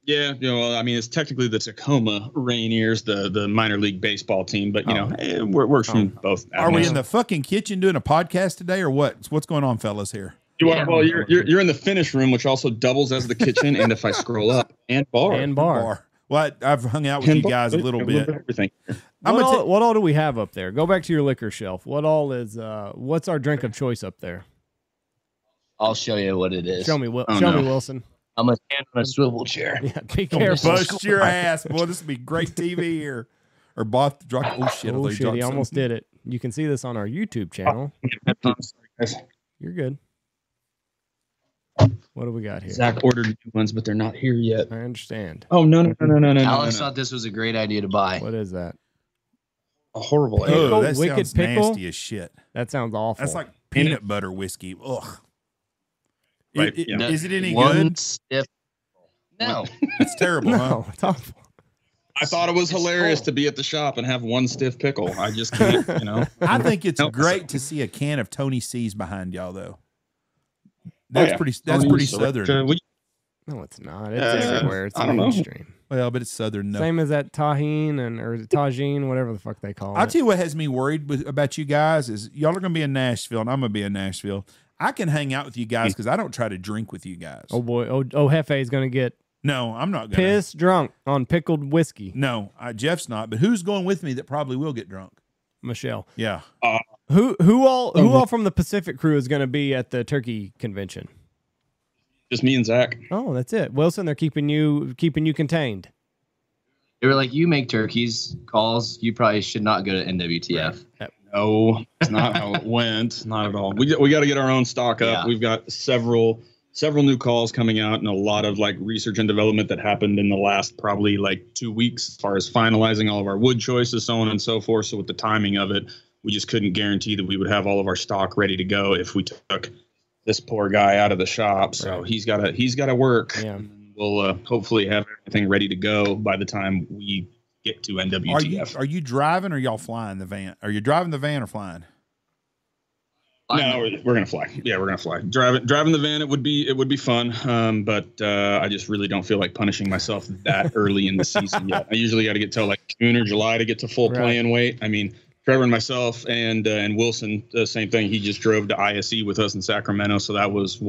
Yeah, I mean, it's technically the Tacoma Rainiers, the minor league baseball team, but it works from both. Are we in the fucking kitchen doing a podcast today, or what? What's going on, fellas? Here. Well, you're in the finish room, which also doubles as the kitchen, and if I scroll up, and bar. Well, I've hung out with you guys a little bit. Everything. What all do we have up there? Go back to your liquor shelf. What all is? What's our drink of choice up there? I'll show you what it is. Show me, Wilson. I'm a stand on a swivel chair. Yeah, be careful. Bust your ass, boy. This would be great TV here. Or bought the drunk. Oh shit! Oh shit! He almost did it. You can see this on our YouTube channel. You're good. What do we got here? Zach ordered new ones, but they're not here yet. I understand. Oh no! Alex thought this was a great idea to buy. What is that? A horrible idea. Oh, that wicked sounds pickle? nasty as shit. That sounds awful. That's like peanut butter whiskey. Ugh. Right, Is it any One good? Stiff. No. It's terrible, huh? No, it's awful. I thought it was hilarious to be at the shop and have one stiff pickle. I just can't, I think it's great to see a can of Tony C's behind y'all, though. That's pretty southern. No, it's not. It's everywhere. It's mainstream. Well, but it's southern. No. Same as that tahine or tagine, whatever the fuck they call it. I'll tell you what has me worried about you guys is y'all are going to be in Nashville, and I'm going to be in Nashville. I can hang out with you guys because I don't try to drink with you guys. Oh, boy. Oh, Hefe is going to get no, I'm not going to. Pissed drunk on pickled whiskey. No, Jeff's not. But who's going with me that probably will get drunk? Michelle. Yeah. Who all from the Pacific crew is going to be at the turkey convention? Just me and Zach. Oh, that's it. Wilson, they're keeping you contained. They were like, you make turkeys calls. You probably should not go to NWTF. Right. No, it's not how it went. Not at all. We got to get our own stock up. Yeah. We've got several new calls coming out and a lot of like research and development that happened in the last probably like 2 weeks as far as finalizing all of our wood choices, so on and so forth. So with the timing of it, we just couldn't guarantee that we would have all of our stock ready to go if we took this poor guy out of the shop. So he's got to work. Yeah. We'll hopefully have everything ready to go by the time we get to NWTF. Are you driving or y'all flying the van? Are you driving the van or flying? No, we're gonna fly. Yeah, we're gonna fly. Driving the van, it would be fun. But I just really don't feel like punishing myself that early in the season yet. I usually got to get till like June or July to get to full play-in weight. I mean, Trevor and myself and Wilson, the same thing. He just drove to ISE with us in Sacramento, so that was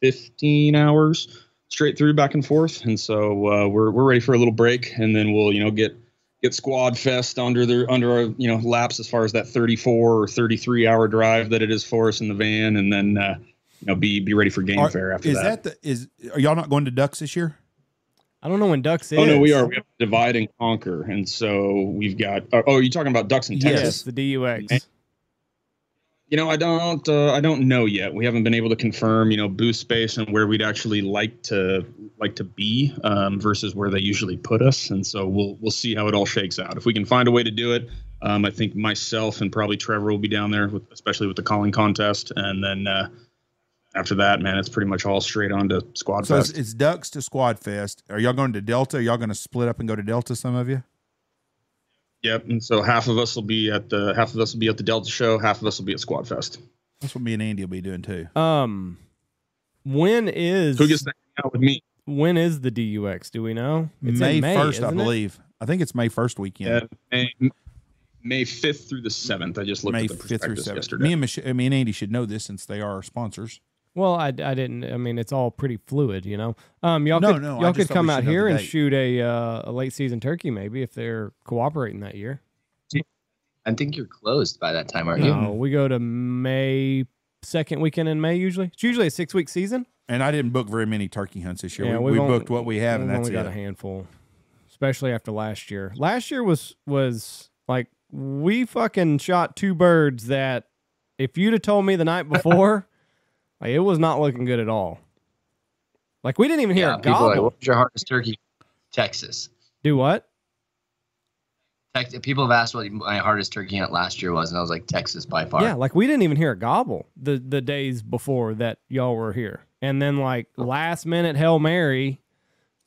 15 hours straight through back and forth. And so we're ready for a little break, and then we'll get Squad Fest under our laps as far as that 34 or 33 hour drive that it is for us in the van, and then be ready for game fair after that. Are y'all not going to Ducks this year? I don't know when Ducks is. Oh no, we are. We have to divide and conquer, and so we've got. Oh, you're talking about Ducks in Texas? Yes, the DUX. I don't know yet. We haven't been able to confirm, booth space and where we'd actually like to be versus where they usually put us, and so we'll see how it all shakes out. If we can find a way to do it, I think myself and probably Trevor will be down there, especially with the calling contest, and then. After that, man, it's pretty much all straight on to Squad Fest. So it's Ducks to Squad Fest. Are y'all going to Delta? Are y'all going to split up and go to Delta, some of you? Yep. And so half of us will be at the Delta show, half of us will be at Squad Fest. That's what me and Andy will be doing too. When is who gets to hang out with me? When is the DUX? Do we know? It's May 1st, I believe. I think it's May 1st weekend. May 5th through the 7th. I just looked at the prospectus yesterday. Me and Andy should know this since they are our sponsors. Well, I didn't. I mean, it's all pretty fluid, Y'all could come out here and shoot a late season turkey, maybe if they're cooperating that year. I think you're closed by that time, aren't you? No, we go to May, second weekend in May usually. It's usually a 6-week season. And I didn't book very many turkey hunts this year. Yeah, we booked what we have, and that's it. We only got a handful, especially after last year. Last year was like we fucking shot 2 birds that if you'd have told me the night before. Like, it was not looking good at all. Like, we didn't even hear a gobble. Like, what was your hardest turkey? Texas. Do what? People have asked what my hardest turkey hunt last year was, and I was like, Texas by far. Yeah, like, we didn't even hear a gobble the days before that y'all were here. And then, like, last minute Hail Mary,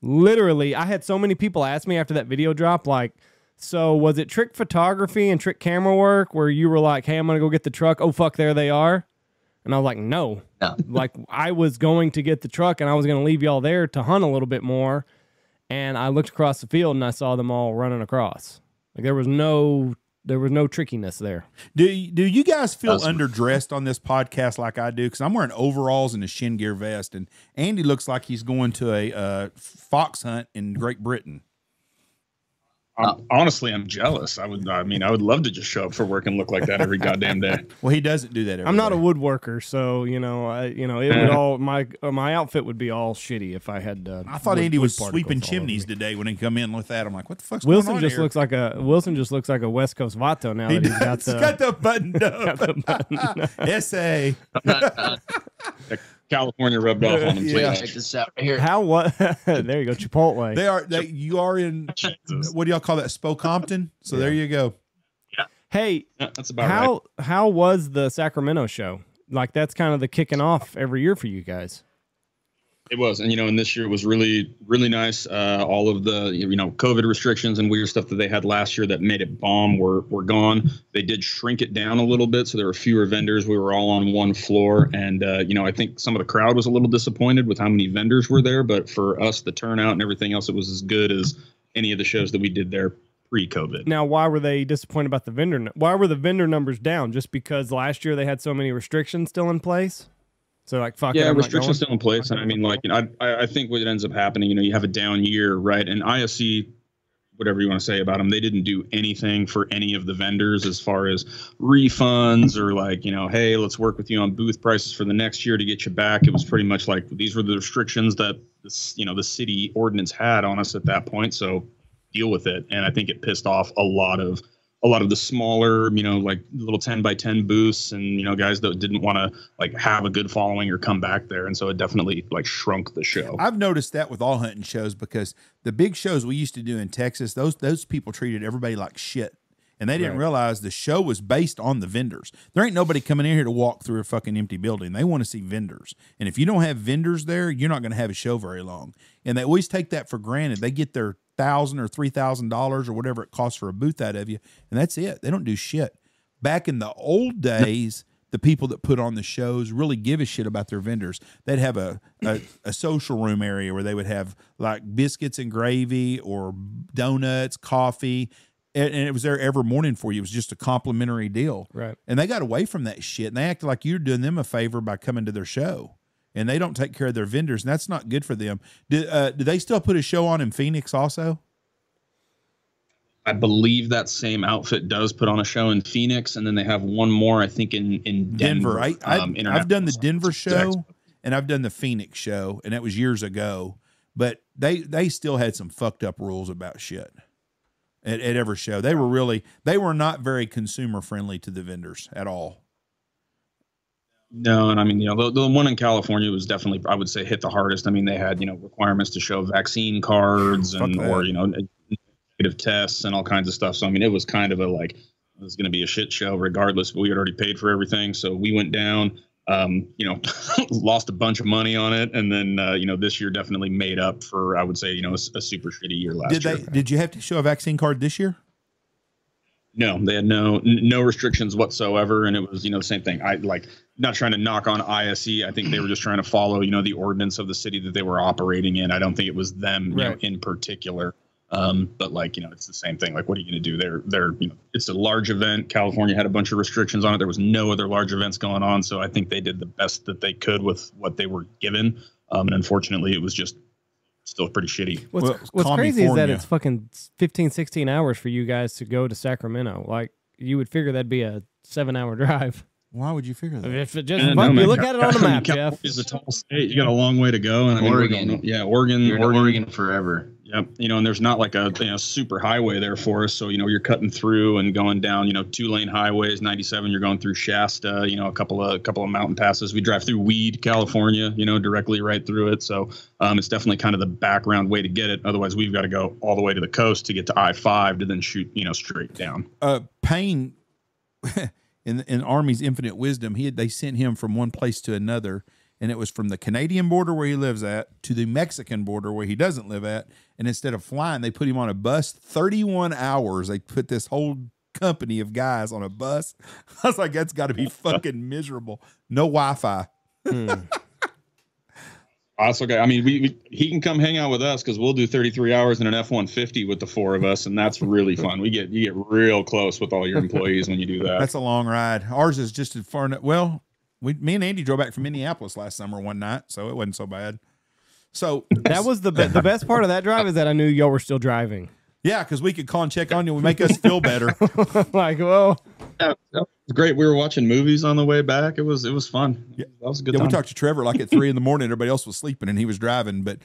literally, I had so many people ask me after that video drop, like, so was it trick photography and trick camera work where you were like, hey, I'm going to go get the truck. Oh, fuck, there they are. And I was like, no. Like, I was going to get the truck and I was going to leave y'all there to hunt a little bit more. and I looked across the field and I saw them all running across. Like there was no trickiness there. Do you guys feel underdressed on this podcast like I do? Because I'm wearing overalls and a shin gear vest, and Andy looks like he's going to a fox hunt in Great Britain. Honestly, I'm jealous. I would love to just show up for work and look like that every goddamn day. Well, he doesn't do that every I'm not day. a woodworker, so it would all my outfit would be all shitty if I had. I thought Andy was sweeping chimneys today when he come in with that. I'm like, what the fuck's Wilson going on just here? Wilson just looks like a West Coast vato now He that he's got does. the He's got the button up. SA. California rubbed off on him. Yeah. Check this out right here. How what? There you go, Chipotle. You are in. What do y'all call that? Spokompton. So there you go. Hey, that's about right. How was the Sacramento show? Like that's kind of the kicking off every year for you guys. It was, and this year it was really, really nice. All of the, COVID restrictions and weird stuff that they had last year that made it bomb were gone. They did shrink it down a little bit, so there were fewer vendors. We were all on one floor, and I think some of the crowd was a little disappointed with how many vendors were there. But for us, the turnout and everything else, it was as good as any of the shows that we did there pre-COVID. Now, why were they disappointed about the vendor? Why were the vendor numbers down? Just because last year they had so many restrictions still in place? So like, fuck yeah, it, restrictions still in place. And I mean, I think what ends up happening, you have a down year, right? And ISC, whatever you want to say about them, they didn't do anything for any of the vendors as far as refunds or hey, let's work with you on booth prices for the next year to get you back. It was pretty much like these were the restrictions that the city ordinance had on us at that point. So deal with it. And I think it pissed off a lot of the smaller, little 10 by 10 booths and, guys that didn't want to have a good following or come back there. And so it definitely shrunk the show. I've noticed that with all hunting shows because the big shows we used to do in Texas, those people treated everybody like shit. And they didn't realize the show was based on the vendors. There ain't nobody coming in here to walk through a fucking empty building. They want to see vendors. And if you don't have vendors there, you're not going to have a show very long. And they always take that for granted. They get their $1,000 or $3,000 or whatever it costs for a booth out of you, and that's it. They don't do shit. Back in the old days, the people that put on the shows really give a shit about their vendors. They'd have a social room area where they would have like biscuits and gravy or donuts, coffee, and it was there every morning for you. It was just a complimentary deal. Right. And they got away from that shit, and they acted like you're doing them a favor by coming to their show. And they don't take care of their vendors, and that's not good for them. Do they still put a show on in Phoenix also? I believe that same outfit does put on a show in Phoenix, and then they have one more, I think, in Denver. I've done the Denver show, and I've done the Phoenix show, and that was years ago. But they still had some fucked up rules about shit at every show. They were not very consumer friendly to the vendors at all. No, and I mean, the one in California was definitely, I would say, hit the hardest. I mean, they had, requirements to show vaccine cards or, negative tests and all kinds of stuff. So, I mean, it was kind of it was going to be a shit show regardless, but we had already paid for everything. So we went down, lost a bunch of money on it. And then, this year definitely made up for, I would say, a super shitty year last year. Did you have to show a vaccine card this year? No, they had no restrictions whatsoever, and it was the same thing. I not trying to knock on ISE. I think they were just trying to follow the ordinance of the city that they were operating in. I don't think it was them in particular. But it's the same thing. Like, what are you going to do? They're it's a large event. California had a bunch of restrictions on it. There was no other large events going on, so I think they did the best that they could with what they were given. And unfortunately, it was just still pretty shitty. What's crazy is that it's fucking 15, 16 hours for you guys to go to Sacramento. Like, you would figure that'd be a 7-hour drive. Why would you figure that? If it just you look at it on the map, Jeff. It's a tall state. You got a long way to go. And Oregon. Oregon forever. Yep. And there's not like a super highway there for us. So, you're cutting through and going down, 2-lane highways, 97, you're going through Shasta, a couple of mountain passes. We drive through Weed, California, directly right through it. So it's definitely kind of the background way to get it. Otherwise, we've got to go all the way to the coast to get to I-5 to then shoot, straight down. Payne, in Army's infinite wisdom, they sent him from one place to another. And it was from the Canadian border where he lives at to the Mexican border where he doesn't live at. And instead of flying, they put him on a bus. 31 hours. They put this whole company of guys on a bus. I was like, that's got to be fucking miserable. No Wi-Fi. That's okay. I mean, he can come hang out with us because we'll do 33 hours in an F-150 with the four of us, and that's really fun. You get real close with all your employees when you do that. That's a long ride. Ours is just as far. Well, me and Andy drove back from Minneapolis last summer one night, so it wasn't so bad. So that was the best part of that drive is that I knew y'all were still driving. Yeah, because we could call and check on you. It would make us feel better. Like, well, yeah, it was great. We were watching movies on the way back. It was fun. Yeah. That was a good time. We talked to Trevor like at 3 a.m. Everybody else was sleeping and he was driving. But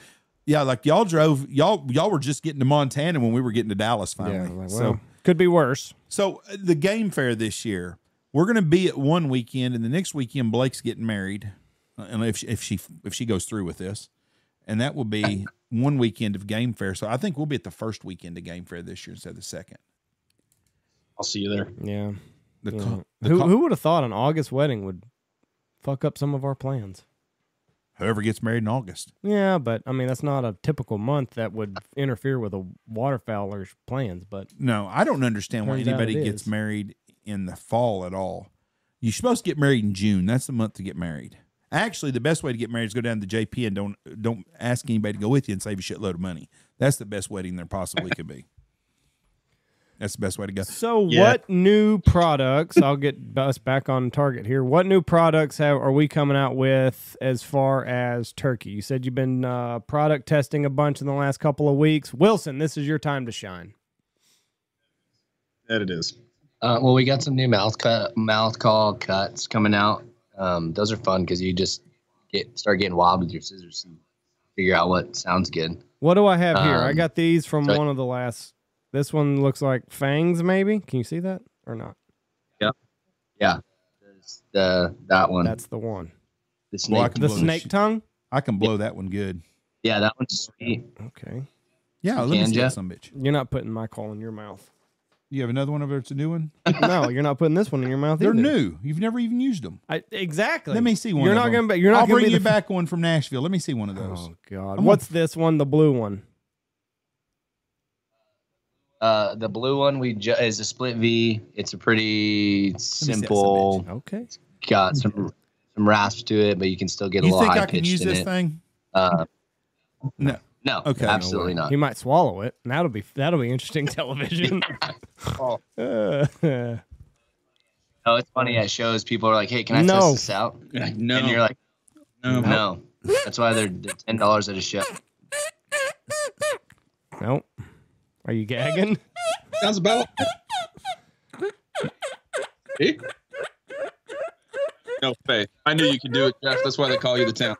yeah, like y'all were just getting to Montana when we were getting to Dallas finally. Yeah, like, well, so could be worse. So the game fair this year, we're going to be at one weekend, and the next weekend Blake's getting married, and if she goes through with this, and that will be one weekend of game fair. So I think we'll be at the first weekend of game fair this year instead of the second. I'll see you there. Yeah. Who would have thought an August wedding would fuck up some of our plans? Whoever gets married in August. Yeah, but I mean that's not a typical month that would interfere with a waterfowler's plans. But no, I don't understand why anybody gets married in the fall at all. You're supposed to get married in June. That's the month to get married. Actually, the best way to get married is go down to the JP and don't ask anybody to go with you and save a shitload of money. That's the best wedding there possibly could be. That's the best way to go. So what new products, I'll get us back on target here. What new products are we coming out with as far as turkey? You said you've been product testing a bunch in the last couple of weeks. Wilson, this is your time to shine. That it is. Well, we got some new mouth call cuts coming out. Those are fun because you just start getting wild with your scissors and figure out what sounds good. What do I have here? I got these from one of the last. This one looks like fangs, maybe. Can you see that or not? Yeah. That one. That's the one. The snake, the snake tongue. I can blow that one good. Yeah, that one's sweet. Okay. Yeah, let me see some bitch. You're not putting my call in your mouth. You have another one over there? It's a new one? No, you're not putting this one in your mouth. They're either. new. You've never even used them. Exactly. Let me see one. You're not going to. I'll bring you back one from Nashville. Let me see one of those. Oh God. What's this one? The blue one. The blue one is a split V. It's a pretty simple. Okay. It's got some rasp to it, but you can still get a little high pitched in it. You think I can use this thing? No. No. Okay. Absolutely not. He might swallow it, and that'll be interesting television. Oh, it's funny at shows. People are like, "Hey, can I test this out?" No. And you're like, "No." That's why they're $10 at a show. Nope. Are you gagging? Sounds about. See? No faith. I knew you could do it, Jeff. That's why they call you the town.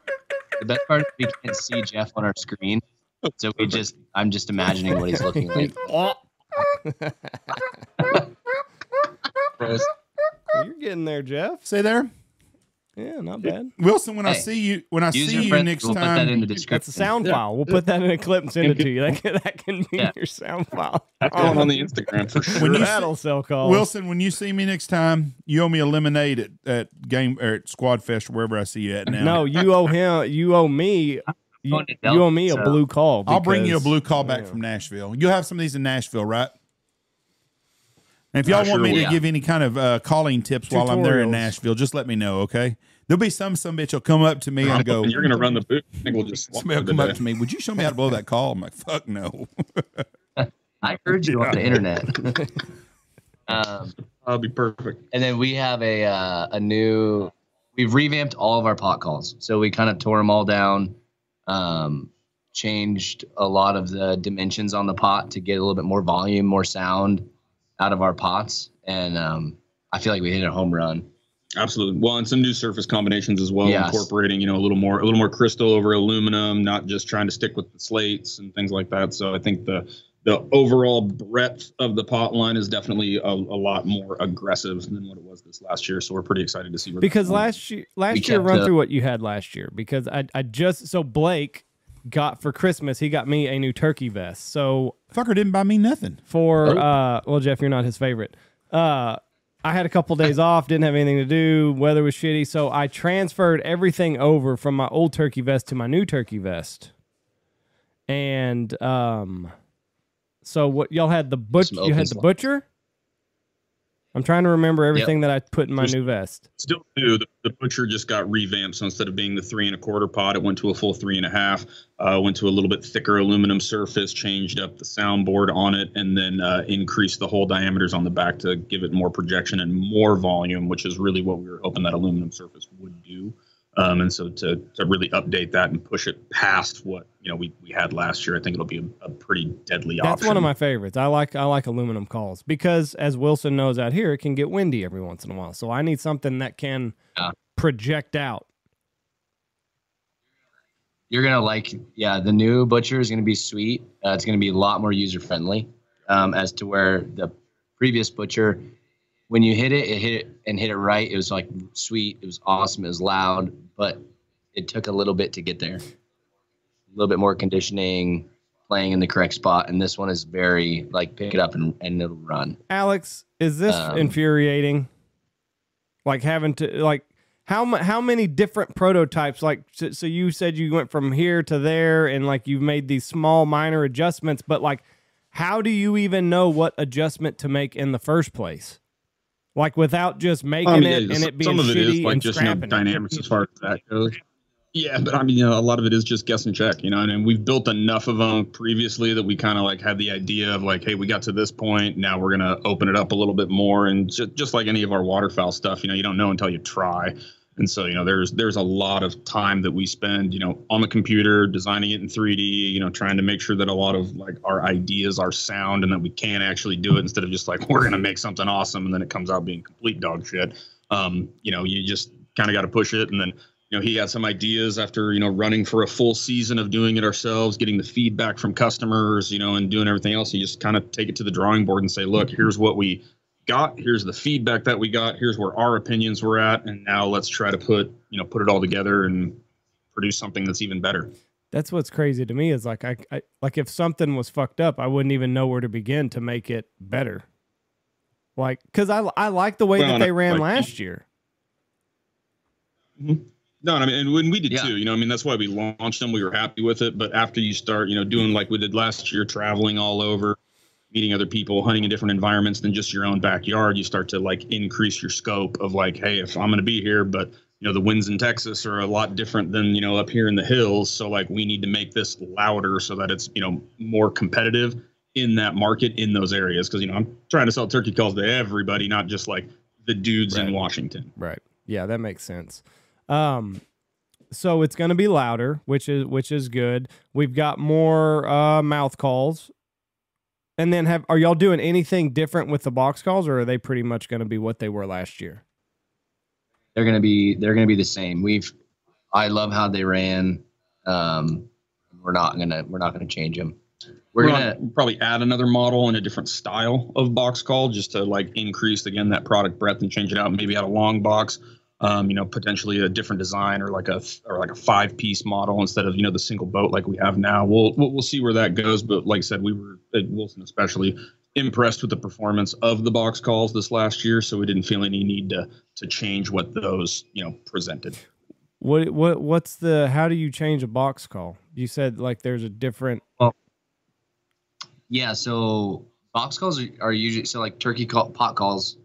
The best part is we can't see Jeff on our screen, so I'm just imagining what he's looking like. You're getting there, Jeff. Say there. Yeah, not bad. Wilson, when I see you next we'll time, put that in the description. That's a sound file. We'll put that in a clip and send it to you. That can be your sound file. That's going on the Instagram for sure. That'll sell calls. Wilson, when you see me next time, you owe me a lemonade at game or at Squad Fest or wherever I see you at now. No, you owe him. You owe me. You owe me a blue call. I'll bring you a blue call back from Nashville. You'll have some of these in Nashville, right? And if y'all want me to give any kind of calling tips while I'm there in Nashville, just let me know, okay? There'll be some bitch will come up to me and go, "You're going to run the boot." I think we'll just somebody will come up to me. Would you show me how to blow that call? I'm like, fuck no. I heard you on the internet. That'll be perfect. And then we have a new. We've revamped all of our pot calls, so we kind of tore them all down, changed a lot of the dimensions on the pot to get a little bit more volume, more sound out of our pots, and I feel like we hit a home run. Absolutely. Well, and some new surface combinations as well, incorporating, a little more crystal over aluminum, not just trying to stick with the slates and things like that. So I think the overall breadth of the pot line is definitely a lot more aggressive than what it was this last year. So we're pretty excited to see where last year run through what you had last year, because so Blake got for Christmas, he got me a new turkey vest. So fucker didn't buy me nothing for well, Jeff, you're not his favorite. I had a couple days off, didn't have anything to do. Weather was shitty, so I transferred everything over from my old turkey vest to my new turkey vest. And so what y'all had you had the butcher? I'm trying to remember everything that I put in my new vest. Still new. The butcher just got revamped. So instead of being the 3 1/4 pot, it went to a full 3 1/2. Went to a little bit thicker aluminum surface, changed up the soundboard on it, and then increased the hole diameters on the back to give it more projection and more volume, which is really what we were hoping that aluminum surface would do. And so to really update that and push it past what we had last year, I think it'll be a pretty deadly option. That's one of my favorites. I like aluminum calls because, as Wilson knows out here, it can get windy every once in a while. So I need something that can project out. You're gonna like, the new butcher is gonna be sweet. It's gonna be a lot more user friendly, as to where the previous butcher, when you hit it right, it was like sweet, it was awesome, it was loud, but it took a little bit to get there. A little bit more conditioning, playing in the correct spot, and this one is very like pick it up and it'll run. Alex, is this infuriating? Like having to like how many different prototypes? Like so you said you went from here to there, and like you've made these small minor adjustments, but like how do you even know what adjustment to make in the first place? Like without just making it and it being some of it shitty is like and just scrapping dynamics as far as that goes. Yeah, but I mean, a lot of it is just guess and check, and we've built enough of them previously that we kind of like had the idea of like, hey, we got to this point, now we're gonna open it up a little bit more, and just like any of our waterfowl stuff, you don't know until you try. And so, there's a lot of time that we spend, on the computer, designing it in 3D, trying to make sure that a lot of like our ideas are sound and that we can actually do it instead of just like, we're going to make something awesome and then it comes out being complete dog shit. You just kind of got to push it. And then, he had some ideas after, running for a full season of doing it ourselves, getting the feedback from customers, and doing everything else. You just kind of take it to the drawing board and say, look, here's what we got, here's the feedback that we got, here's where our opinions were at, and now let's try to put it all together and produce something that's even better. That's what's crazy to me is like I like if something was fucked up, I wouldn't even know where to begin to make it better. Like, because I like the way that they ran last year. Mm-hmm. No, I mean, and when we did too, that's why we launched them. We were happy with it, but after you start, doing like we did last year, traveling all over, meeting other people, hunting in different environments than just your own backyard, you start to like increase your scope of like, hey, if I'm going to be here, but the winds in Texas are a lot different than, up here in the hills. So like we need to make this louder so that it's, more competitive in that market in those areas. Cause I'm trying to sell turkey calls to everybody, not just like the dudes in Washington. Right. Yeah, that makes sense. So it's going to be louder, which is good. We've got more, mouth calls. And then are y'all doing anything different with the box calls, or are they pretty much going to be what they were last year? They're going to be the same. I love how they ran. We're not going to change them. We're going to probably add another model and a different style of box call just to like increase again that product breadth and change it out. Maybe add a long box. Potentially a different design or like a 5-piece model instead of, the single boat like we have now. We'll see where that goes. But like I said, we were at Wilson especially impressed with the performance of the box calls this last year. So we didn't feel any need to change what those, presented. How do you change a box call? You said like there's a different. Well, yeah. So box calls are usually, so like pot calls.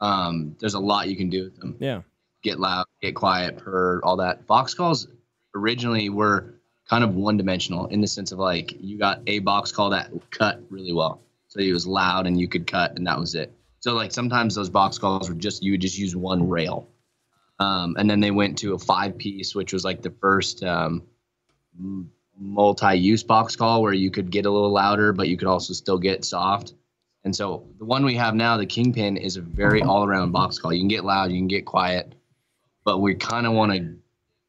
There's a lot you can do with them. Yeah. Get loud, get quiet, purr, all that. Box calls originally were kind of one-dimensional in the sense of like you got a box call that cut really well. So it was loud and you could cut and that was it. So like sometimes those box calls were you would just use one rail. And then they went to a 5-piece, which was like the first multi-use box call where you could get a little louder, but you could also still get soft. And so the one we have now, the Kingpin, is a very all-around box call. You can get loud, you can get quiet, but we kind of want to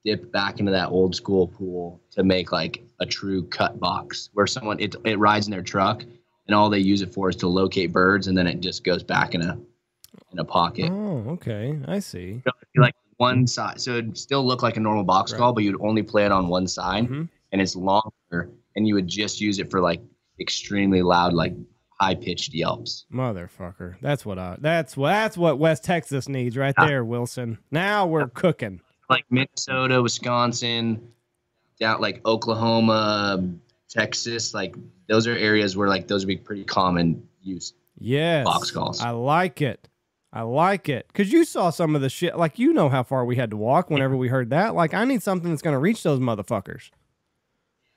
dip back into that old school pool to make like a true cut box where it rides in their truck and all they use it for is to locate birds, and then it just goes back in a pocket. Oh, okay, I see. So it'd be like one side, so it'd still look like a normal box call, but you'd only play it on one side, and it's longer, and you would just use it for like extremely loud, like high-pitched yelps. Motherfucker. That's what West Texas needs right there, Wilson. Now we're cooking. Like Minnesota, Wisconsin, down like Oklahoma, Texas, like those are areas where like those would be pretty common use. Yes. Box calls. I like it. I like it. Because you saw some of the shit. Like, you know how far we had to walk whenever we heard that. Like, I need something that's going to reach those motherfuckers.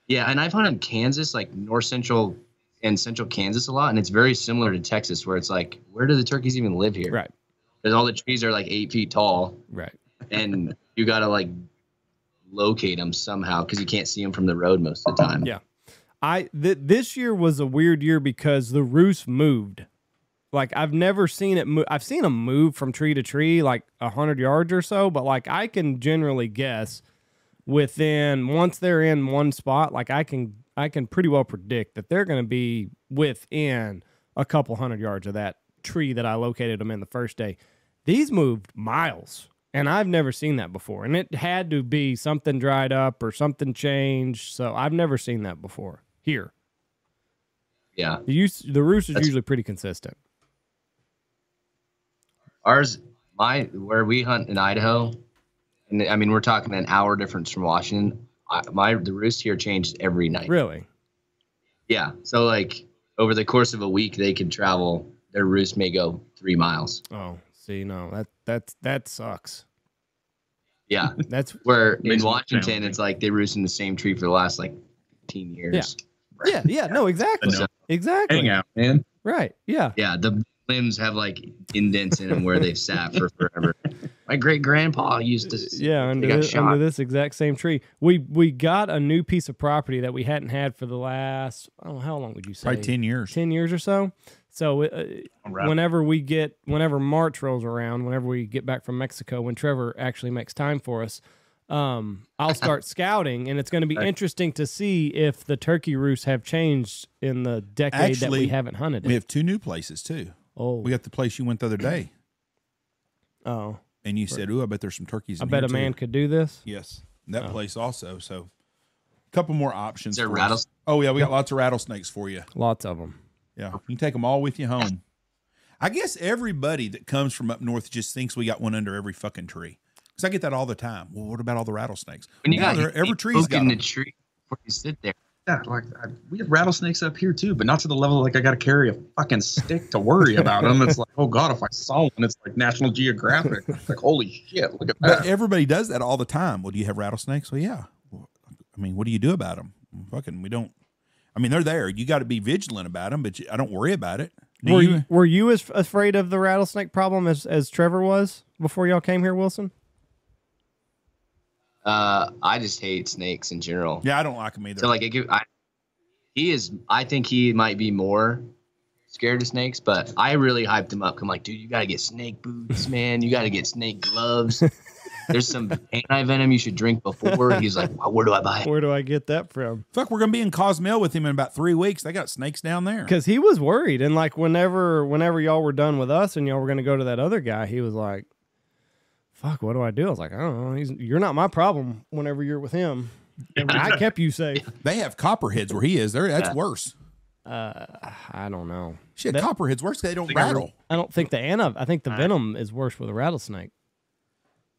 Yeah, and I've hunted Kansas, like north central and central Kansas a lot, and it's very similar to Texas, where it's like, where do the turkeys even live here? Right. Because all the trees are like 8 feet tall. Right. And you got to like locate them somehow because you can't see them from the road most of the time. Yeah. This year was a weird year because the roost moved. Like, I've never seen it move. I've seen them move from tree to tree, like 100 yards or so, but like I can generally guess once they're in one spot, like I can pretty well predict that they're going to be within a couple 100 yards of that tree that I located them in the first day. These moved miles, and I've never seen that before. And it had to be something dried up or something changed. So I've never seen that before here. Yeah. The roost is usually pretty consistent. Where we hunt in Idaho, and I mean, we're talking an hour difference from Washington. The roost here changed every night. Really? Yeah. So like over the course of a week, they could travel. Their roost may go 3 miles. Oh, see, no, that sucks. Yeah. That's where in Washington, it's like they roost in the same tree for the last like 15 years. Yeah. No, exactly. Exactly. Hang out, man. Right. Yeah. Yeah. The limbs have like indents in them where they've sat for forever. My great grandpa used to. Under this exact same tree. We got a new piece of property that we hadn't had for the last, I don't know, how long would you say? Probably 10 years. 10 years or so. So whenever March rolls around, whenever we get back from Mexico, when Trevor actually makes time for us, I'll start scouting, and it's going to be interesting to see if the turkey roosts have changed in the decade that we haven't hunted it. We have 2 new places too. Oh, we got the place you went the other day. Oh, and you said, "Ooh, I bet there's some turkeys." I bet a man could do this. Yes, that place also. So, a couple more options. Is there rattlesnakes? Oh yeah, we got lots of rattlesnakes for you. Lots of them. Yeah, you can take them all with you home. I guess everybody that comes from up north just thinks we got one under every fucking tree. Because I get that all the time. Well, what about all the rattlesnakes? When you got every tree's got in the tree before you sit there. Yeah, we have rattlesnakes up here too, but not to the level like I got to carry a fucking stick to worry about them. It's like, oh god, if I saw one, it's like National Geographic. It's like, holy shit, look at that. But everybody does that all the time. Well, do you have rattlesnakes? Well, yeah. I mean, what do you do about them? Fucking, we don't. I mean, they're there. You got to be vigilant about them, but I don't worry about it. Were you as afraid of the rattlesnake problem as Trevor was before y'all came here, Wilson? I just hate snakes in general. Yeah, I don't like them either. So like, I think he might be more scared of snakes, but I really hyped him up. I'm like, dude, you got to get snake boots, man. You got to get snake gloves. There's some anti-venom you should drink before. He's like, well, where do I buy it? Where do I get that from? Fuck, we're going to be in Cozumel with him in about 3 weeks. They got snakes down there. Because he was worried. And like whenever y'all were done with us and y'all were going to go to that other guy, he was like, fuck, what do I do? I was like, I don't know. You're not my problem whenever you're with him. I kept you safe. They have copperheads where he is. That's worse. I don't know. Shit, copperheads worse. They don't rattle. I don't think I think the venom is worse with a rattlesnake.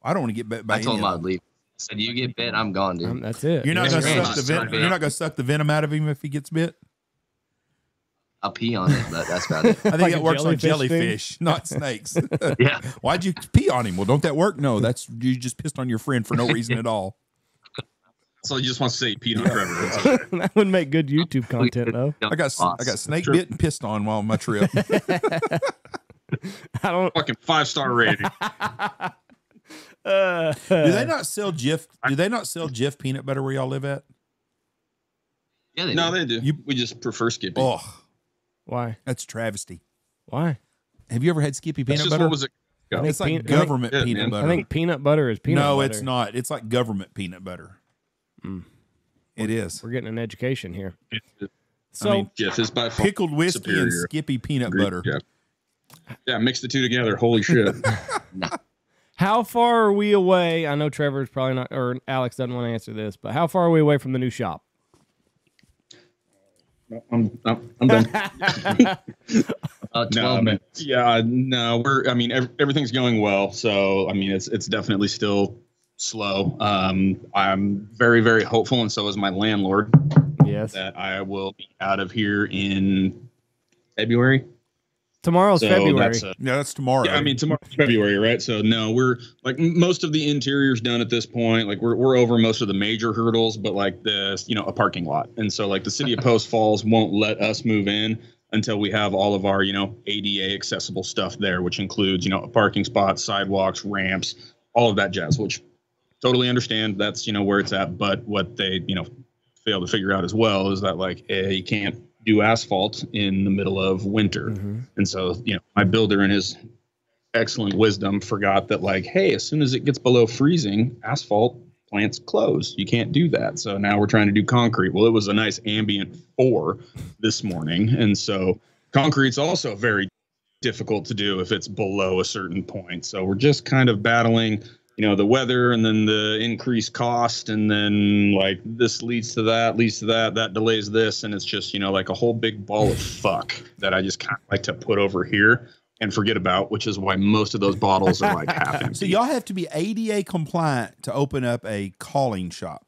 I don't want to get bit by I told him I'd leave. I said, you get bit, I'm gone, dude. That's it. You're not going to suck the venom out of him if he gets bit? I'll pee on it, but that's about it. I think it works on jellyfish, not snakes. Yeah. Why'd you pee on him? Well, don't that work? No, you just pissed on your friend for no reason at all. So you just want to say peed on Trevor. That would make good YouTube content, though. I got snake bit and pissed on while on my trip. I don't fucking 5-star rating. Do they not sell Jif? Do they not sell Jif peanut butter where y'all live at? Yeah, they no, do. They do. We just prefer Skippy. Oh, why? That's travesty. Why? Have you ever had Skippy peanut just butter? What was it? It's like government peanut butter. I think peanut butter is peanut butter. No, it's not. It's like government peanut butter. It is. We're getting an education here. So, I mean, Jif is by far pickled whiskey superior. And Skippy peanut butter. Yeah, mix the two together. Holy shit. How far are we away? I know Trevor's probably not, or Alex doesn't want to answer this, but how far are we away from the new shop? I'm done. 12 minutes. Yeah, no, everything's going well. So, I mean, it's definitely still slow. I'm very, very hopeful, and so is my landlord. Yes. That I will be out of here in February. Tomorrow's February. That's tomorrow. Yeah, I mean tomorrow's February, right? So no, we're like most of the interior's done at this point. Like we're over most of the major hurdles, but like a parking lot. And so like the city of Post Falls won't let us move in until we have all of our, ADA accessible stuff there, which includes, a parking spot, sidewalks, ramps, all of that jazz, which totally understand. That's, where it's at. But what they, fail to figure out as well is that like you can't do asphalt in the middle of winter. And so, my builder in his excellent wisdom forgot that like, hey, as soon as it gets below freezing, asphalt plants close. You can't do that. So now we're trying to do concrete. Well, it was a nice ambient 4 this morning. And so concrete's also very difficult to do if it's below a certain point. So we're just kind of battling, the weather and then the increased cost. And then like this leads to that, that delays this. And it's just, like a whole big ball of fuck that I just kind of like to put over here and forget about, which is why most of those bottles are like half empty. So y'all have to be ADA compliant to open up a calling shop.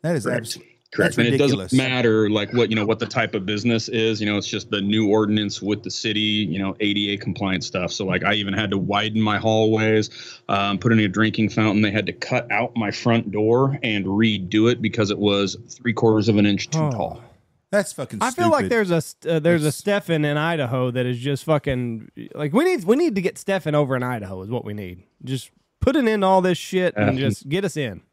That is correct. That's and ridiculous. It doesn't matter like what the type of business is. It's just the new ordinance with the city, ADA compliant stuff. So like I even had to widen my hallways, put in a drinking fountain. They had to cut out my front door and redo it because it was 3/4 of an inch too tall. That's fucking stupid. I feel like there's a Stefan in Idaho that is just fucking like we need to get Stefan over in Idaho is what we need. Just put an end to all this shit and just get us in.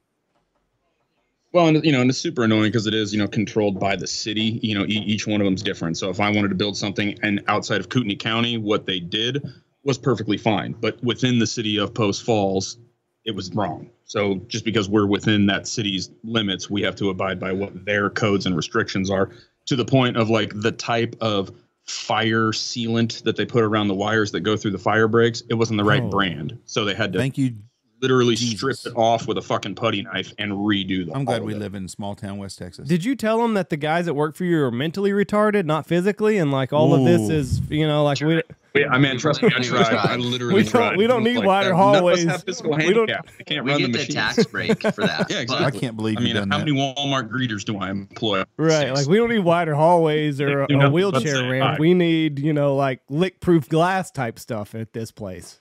Well, and it's super annoying because it is controlled by the city. Each one of them's different. So if I wanted to build something and outside of Kootenai County, what they did was perfectly fine. But within the city of Post Falls, it was wrong. So just because we're within that city's limits, we have to abide by what their codes and restrictions are, to the point of like the type of fire sealant that they put around the wires that go through the fire breaks. It wasn't the right brand. So they had to literally strip it off with a fucking putty knife and redo them. I'm glad we live in small town West Texas. Did you tell them that the guys that work for you are mentally retarded, not phically, and like all of this is, like I mean, trust me, I tried. I literally tried. We don't need wider hallways. Have physical handicap. They can't run the machine. We get the tax break for that. Yeah, exactly. I can't believe you done how that. many Walmart greeters do I employ? Right, like we don't need wider hallways or a wheelchair ramp. We need, like lick-proof glass type stuff at this place.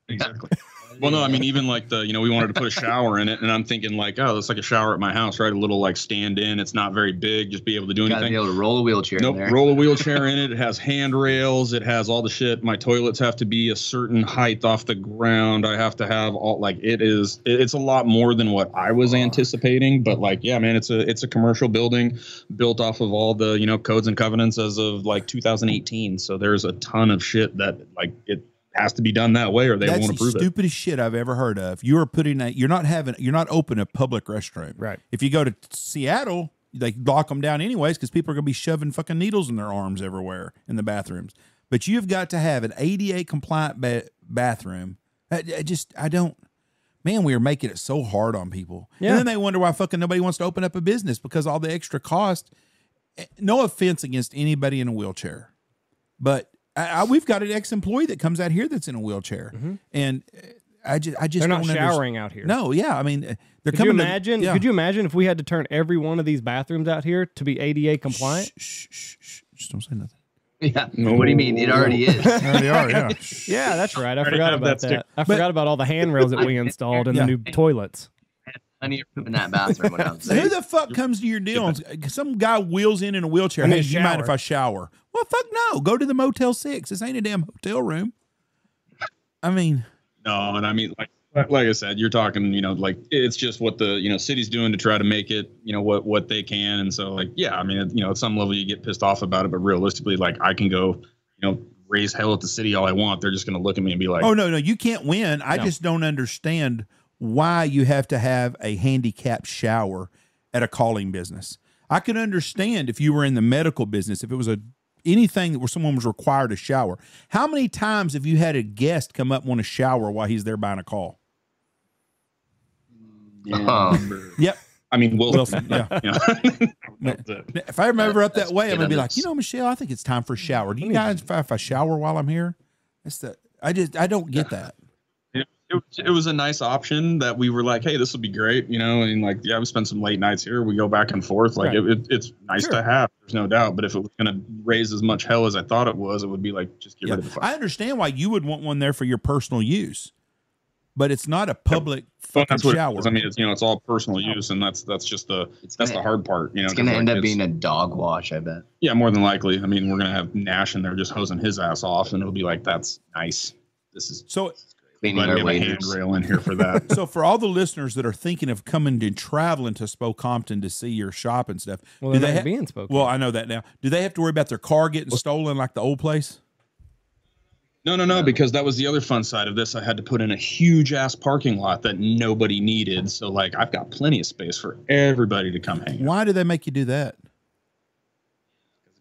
Exactly. Well, no, I mean, even like we wanted to put a shower in it, and I'm thinking like, oh, that's like a shower at my house, right? A little like stand in. It's not very big, just be able to do anything. Gotta be able to roll a wheelchair in there. Roll a wheelchair in it. It has handrails. It has all the shit. My toilets have to be a certain height off the ground. I have to have all like it's a lot more than what I was anticipating. But like, yeah, man, it's a commercial building built off of all the codes and covenants as of like 2018. So there's a ton of shit that like it has to be done that way or they won't approve it. That's the stupidest shit I've ever heard of. You're not open a public restroom. Right. If you go to Seattle, they lock them down anyways because people are going to be shoving fucking needles in their arms everywhere in the bathrooms. But you've got to have an ADA compliant bathroom. Man, we are making it so hard on people. Yeah. And then they wonder why fucking nobody wants to open up a business because all the extra cost. No offense against anybody in a wheelchair, but we've got an ex-employee that comes out here that's in a wheelchair, and I just they're not showering out here. No, yeah, I mean they're coming. Could you imagine if we had to turn every one of these bathrooms out here to be ADA compliant? Shh, just don't say nothing. Yeah. No. What do you mean? It already is. They are, yeah. Yeah, that's right. I forgot about that. I forgot about all the handrails that we installed in the new toilets. I need to in that bathroom when I was there. Who the fuck comes to your deal? Some guy wheels in a wheelchair. Hey, do you mind if I shower? Well, fuck no. Go to the Motel 6. This ain't a damn hotel room. I mean. No, and I mean, like I said, you're talking, like it's just what the, city's doing to try to make it, what they can. And so like, yeah, I mean, at some level you get pissed off about it, but realistically, like I can go, raise hell at the city all I want. They're just going to look at me and be like, oh, no, you can't win. I just don't understand why you have to have a handicapped shower at a calling business. I could understand if you were in the medical business, if it was anything where someone was required to shower. How many times have you had a guest come up and want to shower while he's there buying a call? Yeah. Yep. I mean, Wilson. Yeah. If I remember up that way, I'm gonna be like, Michelle, I think it's time for a shower. Do you guys, if I shower while I'm here? I don't get that. it was a nice option that we were like, hey, this would be great, you know, and like, yeah, we spend some late nights here. We go back and forth. Like it's nice to have. There's no doubt. But if it was going to raise as much hell as I thought it would be like, just get rid of the fire. I understand why you would want one there for your personal use, but it's not a public fucking shower. I mean, it's, you know, it's all personal use, and that's just the hard part. You know, it's going to end up being a dog wash, I bet. Yeah, more than likely. I mean, we're going to have Nash in there just hosing his ass off, and it'll be like, that's nice. This is so. Glad we have a handrail in here for that. So for all the listeners that are thinking of coming and traveling to Spokompton to see your shop and stuff, well, they be in Spokane. Well, I know that now. Do they have to worry about their car getting stolen like the old place? No, because that was the other fun side of this. I had to put in a huge ass parking lot that nobody needed. So like, I've got plenty of space for everybody to come hang out. Why do they make you do that?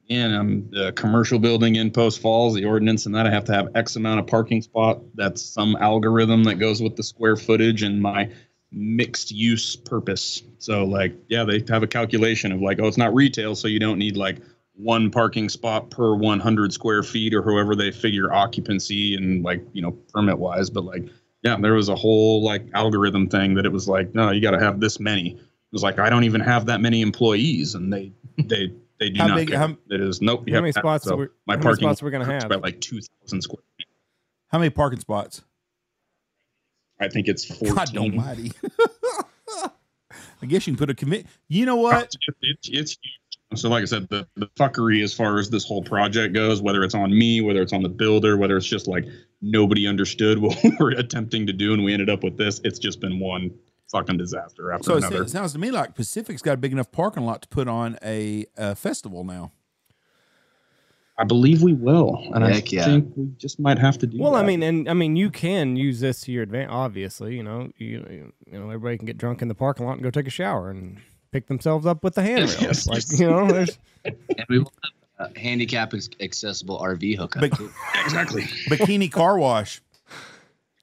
And I'm the commercial building in Post Falls, the ordinance and that I have to have X amount of parking spot. That's some algorithm that goes with the square footage and my mixed use purpose. So like, yeah, they have a calculation of like, oh, it's not retail. So you don't need like one parking spot per 100 square feet or however they figure occupancy and like, you know, permit wise. But like, yeah, there was a whole like algorithm thing that it was like, no, you got to have this many. It was like, I don't even have that many employees, and they do not. It is nope. How many spots? So my parking spots we're gonna have about like 2,000 square feet. How many parking spots? I think it's 14. God almighty. I guess you can put a commit. You know what? It's huge. So like I said, the fuckery as far as this whole project goes, whether it's on me, whether it's on the builder, whether it's just like nobody understood what we were attempting to do and we ended up with this, it's just been one fucking disaster after another. It sounds to me like Pacific's got a big enough parking lot to put on a festival now. I believe we will, and I think we just might have to do. Well, that. I mean, you can use this to your advantage. Obviously, you know, everybody can get drunk in the parking lot and go take a shower and pick themselves up with the handrails. Yes. Like, you know, there's. And we will have a handicap accessible RV hookup. Exactly. Bikini car wash.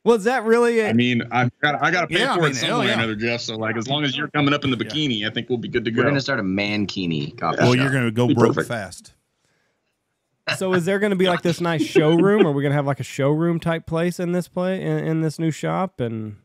Was that really it? I mean, I got to pay for it some way or another, Jeff. So, like, as long as you're coming up in the bikini, I think we'll be good to go. We're going to start a mankini coffee shop. Well, you're going to go broke fast. So, is there going to be like this nice showroom? Or are we going to have like a showroom type place in this in this new shop? And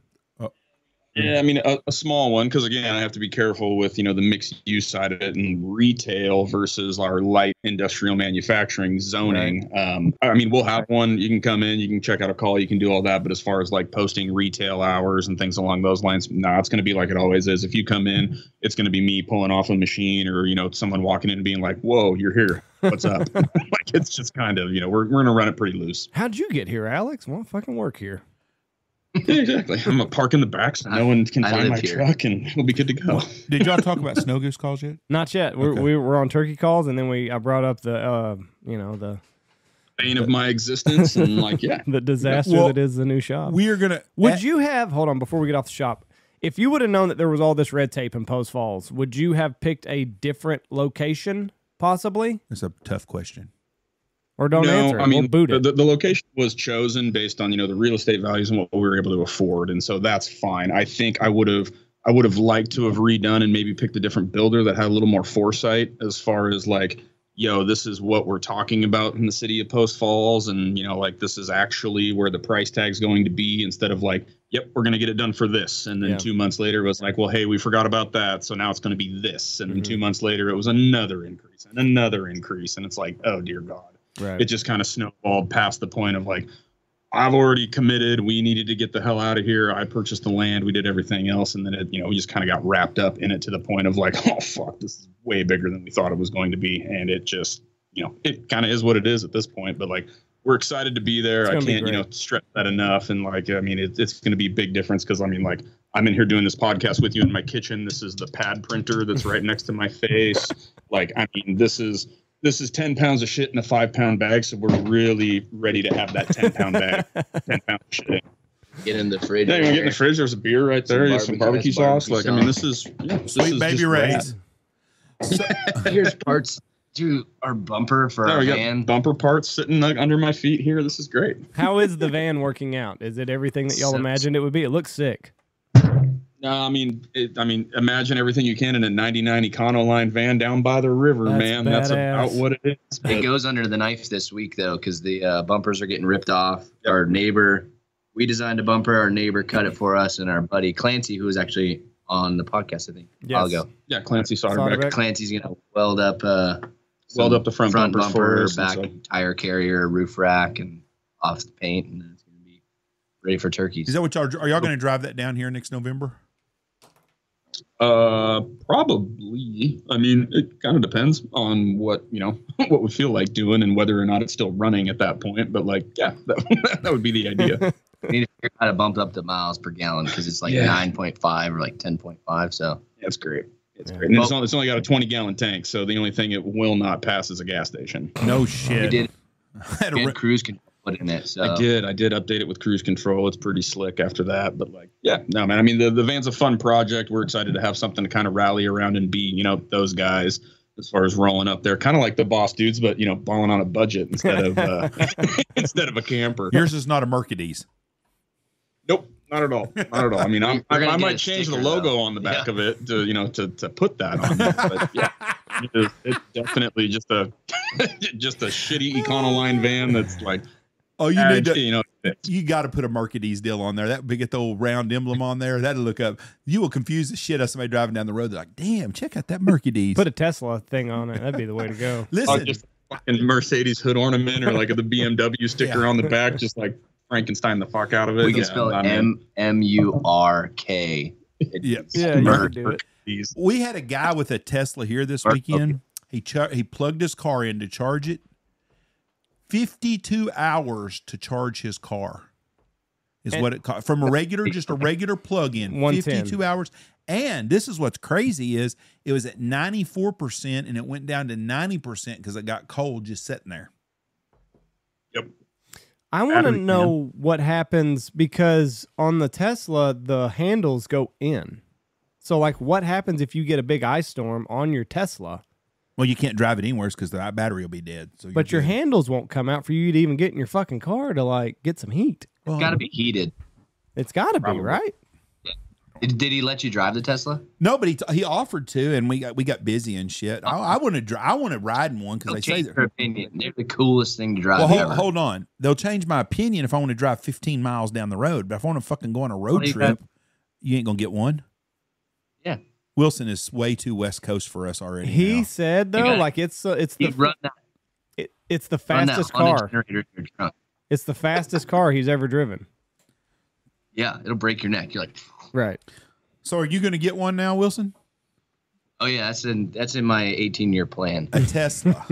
yeah, I mean, a small one, because again, I have to be careful with, you know, the mixed use side of it and retail versus our light industrial manufacturing zoning. Right. I mean, we'll have one. You can come in, you can check out a call, you can do all that. But as far as like posting retail hours and things along those lines, no, it's going to be like it always is. If you come in, it's going to be me pulling off a machine or, you know, someone walking in and being like, whoa, you're here. What's up? Like, it's just kind of, you know, we're going to run it pretty loose. How'd you get here, Alex? Well, fucking work here. Yeah, exactly. I'm gonna park in the back so no one can find my truck, and we'll be good to go. Did y'all talk about snow goose calls yet? Not yet. We were on turkey calls, and then I brought up the the bane of my existence, and like the disaster that is the new shop. We are gonna. Would you have? Hold on, before we get off the shop, if you would have known that there was all this red tape in Post Falls, would you have picked a different location? Possibly. That's a tough question. Or don't answer. I mean, we'll boot it. The location was chosen based on, you know, the real estate values and what we were able to afford, and so that's fine. I think I would have liked to have redone and maybe picked a different builder that had a little more foresight as far as like, yo, this is what we're talking about in the city of Post Falls, and you know, like this is actually where the price tag's going to be, instead of like, yep, we're going to get it done for this, and then 2 months later it was like, well, hey, we forgot about that, so now it's going to be this, and then 2 months later it was another increase and another increase, and it's like, oh dear God. Right. It just kind of snowballed past the point of like, I've already committed. We needed to get the hell out of here. I purchased the land. We did everything else. And then it, you know, we just kind of got wrapped up in it to the point of like, oh, fuck, this is way bigger than we thought it was going to be. And it just, you know, it kind of is what it is at this point. But like, we're excited to be there. I can't, you know, stress that enough. And like, I mean, it's going to be a big difference because I mean, like, I'm in here doing this podcast with you in my kitchen. This is the pad printer that's right next to my face. Like, I mean, this is 10 pounds of shit in a 5-pound bag, so we're really ready to have that 10-pound bag. 10 pounds of shit. Get in the fridge. Yeah, you want to get in the fridge? There's a beer right there. Some barbecue sauce. Like, I mean, this is Sweet Baby Ray's. So, here's parts to our bumper for our van. Got bumper parts sitting under my feet here. This is great. How is the van working out? Is it everything that y'all imagined it would be? It looks sick. No, I mean, imagine everything you can in a 99 Econoline van down by the river, man. That's about what it is. It goes under the knife this week, though, because the bumpers are getting ripped off. Our neighbor we designed a bumper. Our neighbor cut it for us, and our buddy Clancy, who was actually on the podcast, I think, a while ago. Yeah, Clancy Soderbeck. Clancy's gonna weld up the front bumper, us, back tire carrier, roof rack, and off the paint, and then it's gonna be ready for turkeys. Is that what y'all are y'all going to drive that down here next November? Probably. I mean, it kind of depends on what what we feel like doing and whether or not it's still running at that point. But like, yeah, that would be the idea. We need to figure out how to bump up the miles per gallon because it's like 9.5 or like 10.5. So that's great. It's great. And it's only got a 20-gallon tank, so the only thing it will not pass is a gas station. No shit. We did cruise control put in it. So I did update it with cruise control. It's pretty slick after that. But like, yeah, no, man. I mean, the van's a fun project. We're excited to have something to kind of rally around and be, those guys as far as rolling up there, kind of like the boss dudes, but balling on a budget instead of instead of a camper. Yours is not a Mercedes. Nope, not at all. Not at all. I mean, I might change the logo on the back of it to put that on there. But yeah, it's definitely just a shitty Econoline van that's like. Oh, you need to. You got to put a Mercedes deal on there. That get the old round emblem on there. That'll look up. You will confuse the shit out of somebody driving down the road. They're like, "Damn, check out that Mercedes." Put a Tesla thing on it. That'd be the way to go. Listen, just a fucking Mercedes hood ornament or like the BMW sticker on the back, just like Frankenstein the fuck out of it. We can spell it M-U-R-K. Yeah, you can do it. We had a guy with a Tesla here this weekend. Okay. He plugged his car in to charge it. 52 hours to charge his car is what it cost from a regular plug-in. 52 hours. And this is what's crazy is it was at 94% and it went down to 90% because it got cold just sitting there. Yep. I want to know what happens because on the Tesla, the handles go in. So like what happens if you get a big ice storm on your Tesla? Well, you can't drive it anywhere because the battery will be dead. So but your handles won't come out for you to even get in your fucking car to like get some heat. It's got to be heated. It's got to be, right? Yeah. Did he let you drive the Tesla? No, but he offered to, and we got busy and shit. I want to ride in one because they say their opinion. They're the coolest thing to drive. Well, hold on. They'll change my opinion if I want to drive 15 miles down the road. But if I want to fucking go on a road trip, you ain't gonna get one. Yeah. Wilson is way too West Coast for us already. He said though, like it's the fastest car. It's the fastest car he's ever driven. Yeah, it'll break your neck. You're like, right. So, are you going to get one now, Wilson? Oh yeah, that's in my 18-year plan. A Tesla.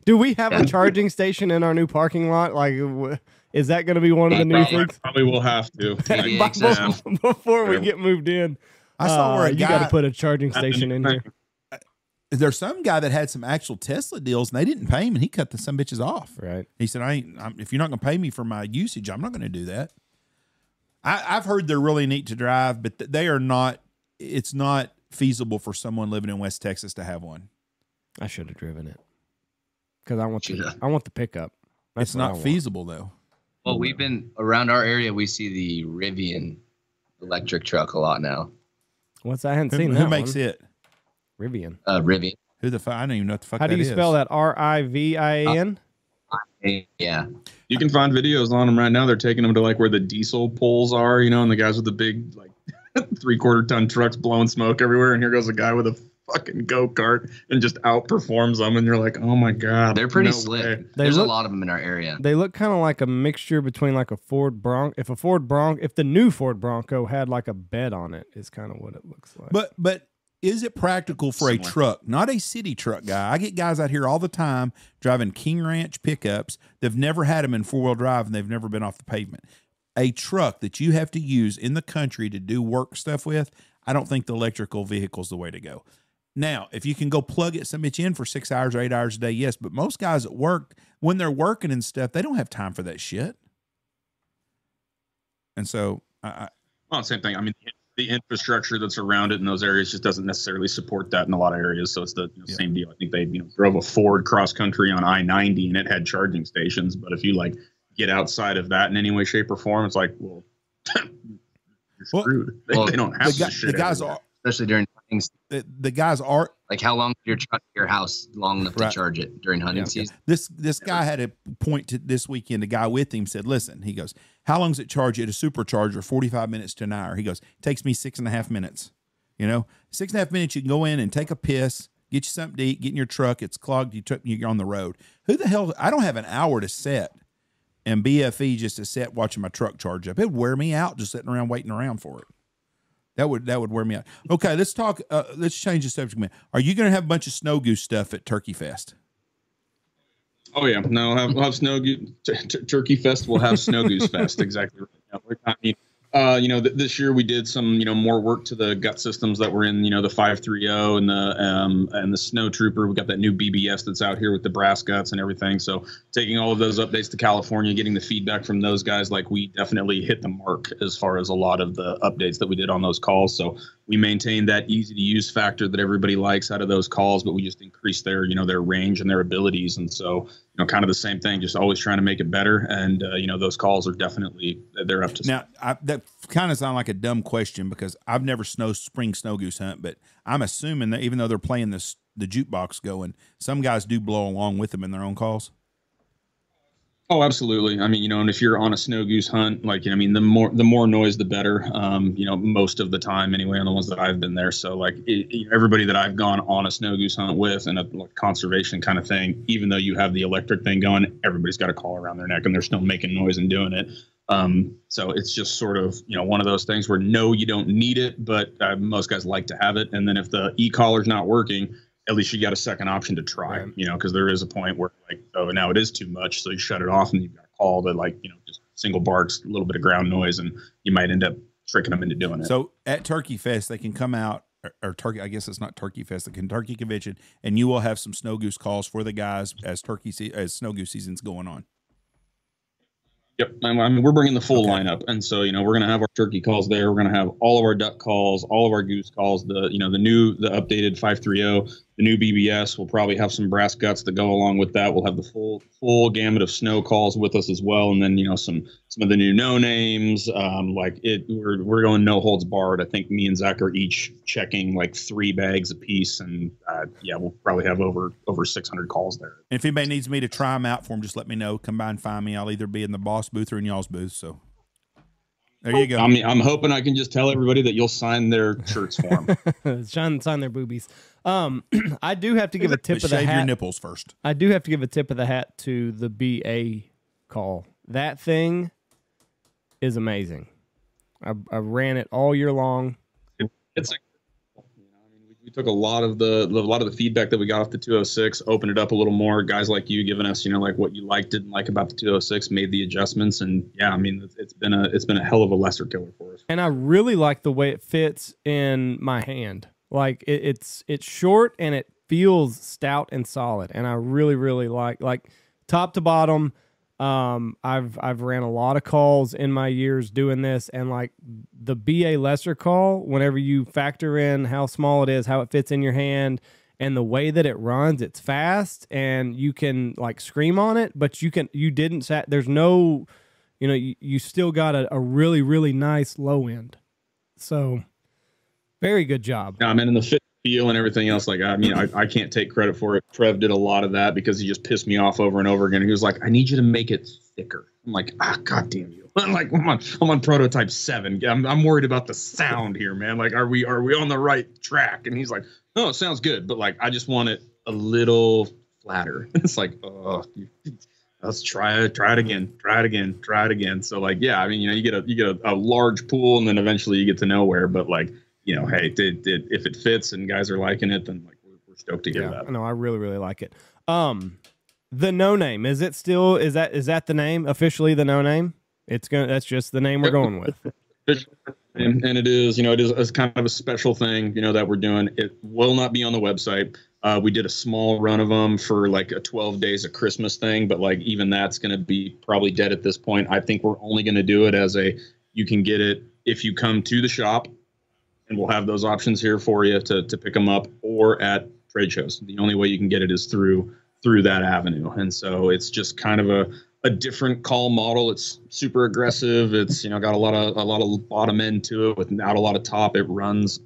Do we have a charging station in our new parking lot? Like, is that going to be one of the new things? Probably will have to before we get moved in. I saw where you got to put a charging station in here. There's some guy that had some actual Tesla deals, and they didn't pay him, and he cut some bitches off. Right. He said, if you're not going to pay me for my usage, I'm not going to do that. I've heard they're really neat to drive, but they are not. It's not feasible for someone living in West Texas to have one. I should have driven it because I want the pickup. It's not feasible though. Well, we've been around our area. We see the Rivian electric truck a lot now. What's I hadn't seen that. Who makes it? Rivian. Rivian. Who the fuck? I don't even know what the fuck. How do you spell that? Rivian. Yeah. You can find videos on them right now. They're taking them to like where the diesel poles are, and the guys with the big like 3/4 ton trucks blowing smoke everywhere. And here goes a guy with a fucking go-kart and just outperforms them. And you're like, oh my God. They're pretty slick. There's a lot of them in our area. They look kind of like a mixture between like a Ford Bronco. If the new Ford Bronco had like a bed on it, is kind of what it looks like. But is it practical for a truck, not a city truck guy? I get guys out here all the time driving King Ranch pickups. They've never had them in four-wheel drive, and they've never been off the pavement. A truck that you have to use in the country to do work stuff with, I don't think the electrical vehicle is the way to go. Now, if you can go plug it some bitch in for 6 hours or 8 hours a day, yes. But most guys at work, when they're working and stuff, they don't have time for that shit. And so, well, same thing. I mean, the infrastructure that's around it in those areas just doesn't necessarily support that in a lot of areas. So it's the same deal. I think they drove a Ford cross country on I-90 and it had charging stations. But if you like get outside of that in any way, shape, or form, it's like, well, you're screwed. They don't have this shit. The guys are, especially during things. The guys are like, how long is your truck to your house long enough to charge it during hunting season? This guy had a point to this weekend. A guy with him said, "Listen," he goes, "How long does it charge at a supercharger? 45 minutes to an hour." He goes, "It takes me 6.5 minutes. 6.5 minutes. You can go in and take a piss, get you something to eat, get in your truck. It's clogged. You're on the road. Who the hell? I don't have an hour to set and BFE just to set watching my truck charge up. It would wear me out just sitting around waiting around for it. That would wear me out. Okay, let's talk. Let's change the subject, man. Are you going to have a bunch of snow goose stuff at Turkey Fest? Oh yeah, no, we'll have snow goose Turkey Fest. We'll have snow goose fest. Exactly. This year we did some, more work to the gut systems that were in, the 530 and the Snow Trooper. We got that new BBS that's out here with the brass guts and everything. So taking all of those updates to California, getting the feedback from those guys, like we definitely hit the mark as far as a lot of the updates that we did on those calls. So we maintained that easy to use factor that everybody likes out of those calls, but we just increased their, their range and their abilities. And so, kind of the same thing, just always trying to make it better. And, those calls are definitely, they're up to now. That kind of sounds like a dumb question because I've never spring snow goose hunt, but I'm assuming that even though they're playing the jukebox going, some guys do blow along with them in their own calls. Oh, absolutely. I mean, and if you're on a snow goose hunt, the more noise, the better. Most of the time anyway, on the ones that I've been there. So everybody that I've gone on a snow goose hunt with and a conservation kind of thing, even though you have the electric thing going, everybody's got a call around their neck and they're still making noise and doing it. So it's just sort of, one of those things where no, you don't need it, but most guys like to have it. And then if the e-collar's not working, at least you got a second option to try, right. Because there is a point where now it is too much. So you shut it off and you've got a call that just single barks, a little bit of ground noise, and you might end up tricking them into doing it. So at Turkey Fest, they can come out or Turkey, I guess it's not Turkey Fest, the Kentucky Convention, and you will have some snow goose calls for the guys as as snow goose season's going on. Yep. I mean, we're bringing the full lineup. And so, we're going to have our turkey calls there. We're going to have all of our duck calls, all of our goose calls, the updated 530, the new BBS. We'll probably have some brass guts that go along with that. We'll have the full gamut of snow calls with us as well. And then, some of the new no names, we're going no holds barred. I think me and Zach are each checking 3 bags a piece. And we'll probably have over 600 calls there. And if anybody needs me to try them out for them, just let me know. Come by and find me. I'll either be in the boss booth or in y'all's booth. So there you go. I mean, I'm hoping I can just tell everybody that you'll sign their shirts for them. Sign their boobies. I do have to give a tip of the hat. Shave your nipples first. I do have to give a tip of the hat to the BA call. That thing is amazing. I ran it all year long. It's we took a lot of the feedback that we got off the 206, opened it up a little more. Guys like you giving us, what you didn't like about the 206, made the adjustments, and it's been a hell of a lesser killer for us. And I really like the way it fits in my hand. It's short and it feels stout and solid, and I really really like top to bottom. I've ran a lot of calls in my years doing this, and the BA lesser call, whenever you factor in how small it is, how it fits in your hand, and the way that it runs, it's fast and you can scream on it, but there's no, you still got a really, really nice low end. So very good job. Yeah, and the fit feel and everything else. I can't take credit for it. Trev did a lot of that because he just pissed me off over and over again. He was like, I need you to make it thicker. I'm like, God damn you. I'm on prototype 7. I'm worried about the sound here, man. Are we on the right track? And he's like, oh, it sounds good. But I just want it a little flatter. It's let's try it again. So you get a large pool and then eventually you get to nowhere. But hey, if it fits and guys are liking it, then we're stoked to hear that. No, I really, really like it. The no name, is that the name officially? The no name? That's just the name we're going with. And it is kind of a special thing, that we're doing. It will not be on the website. We did a small run of them for a 12 days of Christmas thing, but even that's going to be probably dead at this point. I think we're only going to do it as you can get it if you come to the shop. And we'll have those options here for you to pick them up or at trade shows. The only way you can get it is through that avenue. And so it's just kind of a different call model. It's super aggressive. It's, got a lot of bottom end to it without a lot of top. It runs,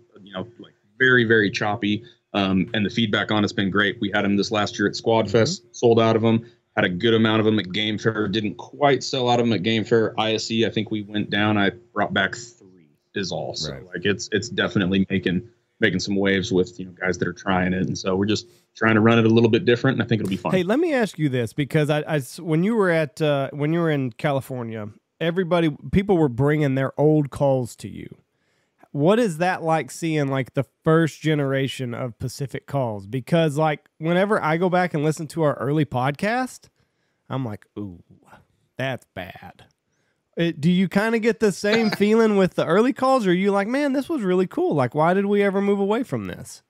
very, very choppy. And the feedback on it's been great. We had them this last year at Squad Fest, sold out of them, had a good amount of them at Game Fair, didn't quite sell out of them at Game Fair. ISE, I think we went down. I brought back 3 is all. So like it's definitely making some waves with, guys that are trying it. And so we're just trying to run it a little bit different, and I think it'll be fun. Hey, let me ask you this, because I when you were in California, people were bringing their old calls to you. What is that like, seeing like the first generation of Pacific calls? Because like whenever I go back and listen to our early podcast, I'm like, ooh, that's bad. Do you kind of get the same feeling with the early calls, or are you like, man, this was really cool? Like, why did we ever move away from this?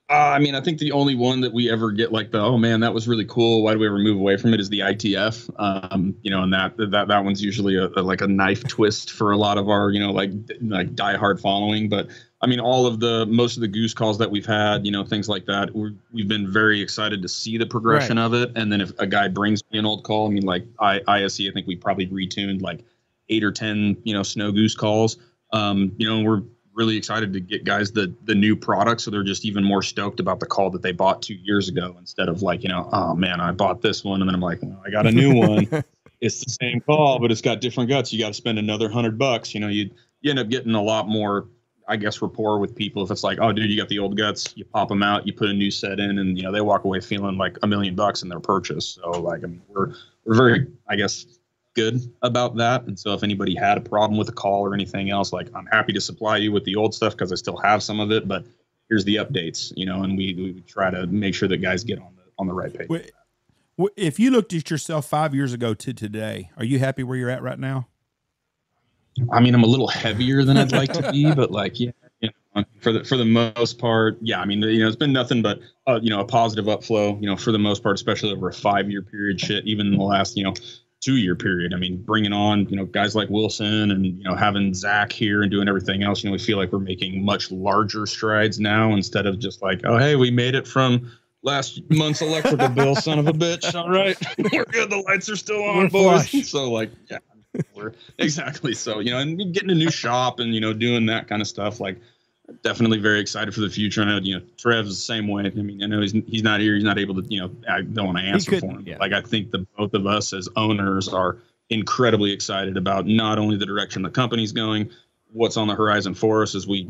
I mean, I think the only one that we ever get like oh man, that was really cool, why do we ever move away from it, is the ITF. And that one's usually like a knife twist for a lot of our, like diehard following. But I mean, most of the goose calls that we've had, things like that, we've been very excited to see the progression of it. And then if a guy brings me an old call, I mean, like ISE, I think we probably retuned like 8 or 10, snow goose calls. We're really excited to get guys the new product, so they're just even more stoked about the call that they bought 2 years ago, instead of like, oh man, I bought this one and then I'm like, well, I got a new one. It's the same call, but it's got different guts. You got to spend another $100. You end up getting a lot more, I guess, rapport with people if it's like, oh dude, you got the old guts, you pop them out, you put a new set in, and they walk away feeling like $1 million in their purchase. So like, I mean, we're very, I guess, good about that. And so if anybody had a problem with a call or anything else, like, I'm happy to supply you with the old stuff because I still have some of it, but here's the updates, and we try to make sure that guys get on the right page. If you looked at yourself 5 years ago to today, are you happy where you're at right now? I mean, I'm a little heavier than I'd like to be, but like, for the most part, yeah. I mean, it's been nothing but a positive upflow, for the most part, especially over a 5-year period. Shit, even in the last 2-year period. I mean, bringing on, guys like Wilson and, having Zach here and doing everything else, we feel like we're making much larger strides now, instead of just like, oh, hey, we made it from last month's electrical bill, son of a bitch. All right, we're good. The lights are still on, boys. Flush. So like, yeah, we're exactly. So, and getting a new shop and, doing that kind of stuff, like, definitely very excited for the future. I know, Trev's the same way. I mean, I know he's not here. He's not able to, I don't want to answer for him. Yeah. Like, I think both of us as owners are incredibly excited about not only the direction the company's going, what's on the horizon for us as we,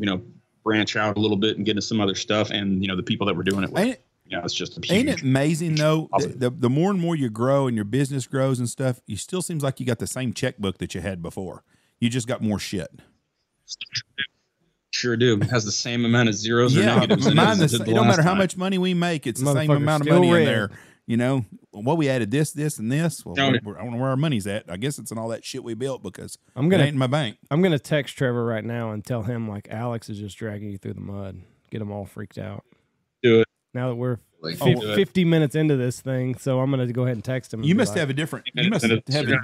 branch out a little bit and get into some other stuff, and, the people that we're doing it with. It's just ain't it amazing though? The more and more you grow and your business grows and stuff, you still seems like you got the same checkbook that you had before. You just got more shit. Sure do. It has the same amount of zeros or negatives. It don't matter how much money we make, it's the same amount of money in there. Well, we added this, and this. Well, I don't know where our money's at. I guess it's in all that shit we built, because it ain't in my bank. I'm gonna text Trevor right now and tell him like Alex is just dragging you through the mud. Get them all freaked out. Do it. Now that we're 50 minutes into this thing, so I'm gonna go ahead and text him. You must have a different. You must have your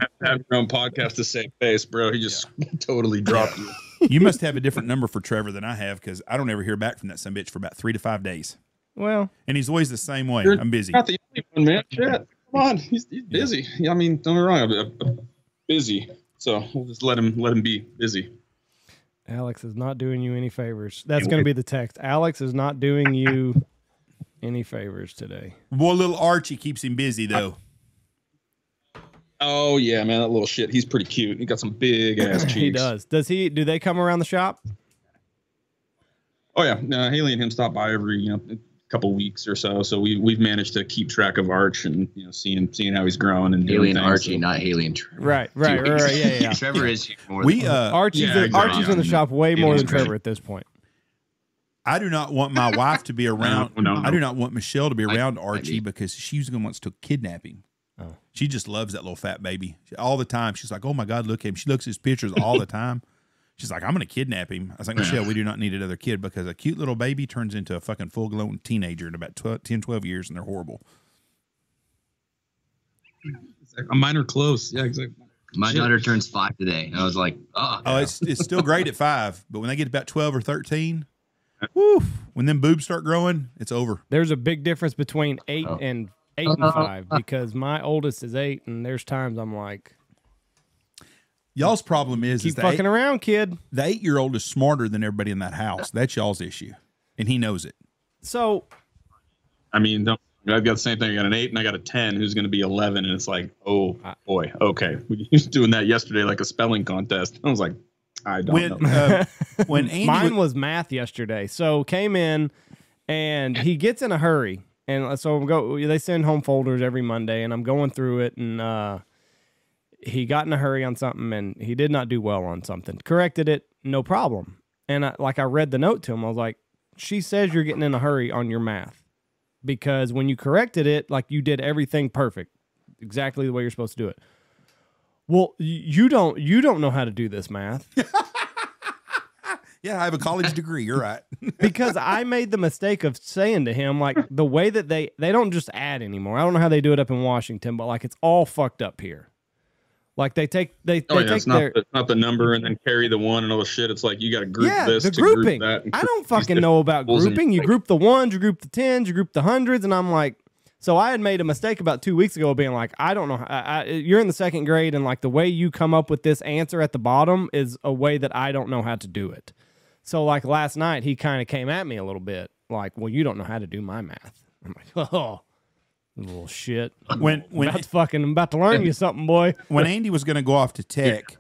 own podcast to save face, bro. He just totally dropped you. You must have a different number for Trevor than I have, because I don't ever hear back from that son bitch for about 3 to 5 days. Well, and he's always the same way. I'm busy. Not the only one, man. Shit. Come on, he's busy. Yeah, I mean, don't get me wrong, I'm busy. So we'll just let him be busy. Alex is not doing you any favors. That's going to be the text. Alex is not doing you any favors today. Boy, little Archie keeps him busy though. Oh yeah, man, that little shit. He's pretty cute. He got some big ass cheeks. He does. Do they come around the shop? Oh yeah, Haley and him stop by every couple weeks or so. So we've managed to keep track of Arch and seeing how he's growing and Haley and Archie, not Haley and Trevor. Right. Yeah. Trevor is here more. Archie's in the shop way more than Trevor at this point. I do not want my wife to be around. No. I do not want Michelle to be around Archie, because she's going to want to kidnap him. Oh. She just loves that little fat baby all the time. She's like, oh my God, look at him. She looks at his pictures all the time. She's like, I'm going to kidnap him. I was like, Michelle, we do not need another kid, because a cute little baby turns into a fucking full-grown teenager in about 12 years, and they're horrible. Mine are close. Yeah, exactly. My daughter turns 5 today. And I was like, it's still great at 5, but when they get about 12 or 13, woo, when them boobs start growing, it's over. There's a big difference between 8 and 5, because my oldest is 8, and there's times I'm like, Y'all's problem is Keep fucking around, kid. The 8-year-old is smarter than everybody in that house. That's y'all's issue, and he knows it. So, I mean, I've got the same thing. I got an 8 and I got a 10 who's going to be 11. And it's like, oh, boy. Okay. We was doing that yesterday, like a spelling contest. I was like, I don't know. When Andy mine was math yesterday. So came in and he gets in a hurry. And so they send home folders every Monday and I'm going through it. And he got in a hurry on something and he did not do well on something. Corrected it, no problem. And I read the note to him. I was like, she says you're getting in a hurry on your math. Because when you corrected it, like you did everything perfect, exactly the way you're supposed to do it. Well, you don't know how to do this math. Yeah, I have a college degree. You're right. Because I made the mistake of saying to him, like the way that they don't just add anymore. I don't know how they do it up in Washington, but like it's all fucked up here. Like they take it's not the number and then carry the 1 and all the shit. It's like you got to group this the to grouping. Group that. I don't fucking know about grouping. You group the 1s, you group the 10s, you group the 100s, and I'm like, so I had made a mistake about 2 weeks ago, being like, I don't know. You're in the 2nd grade, and like the way you come up with this answer at the bottom is a way that I don't know how to do it. So like last night, he kind of came at me a little bit, like, well, you don't know how to do my math. I'm like, oh. Little shit. I'm about to learn you something, boy. When Andy was going to go off to tech,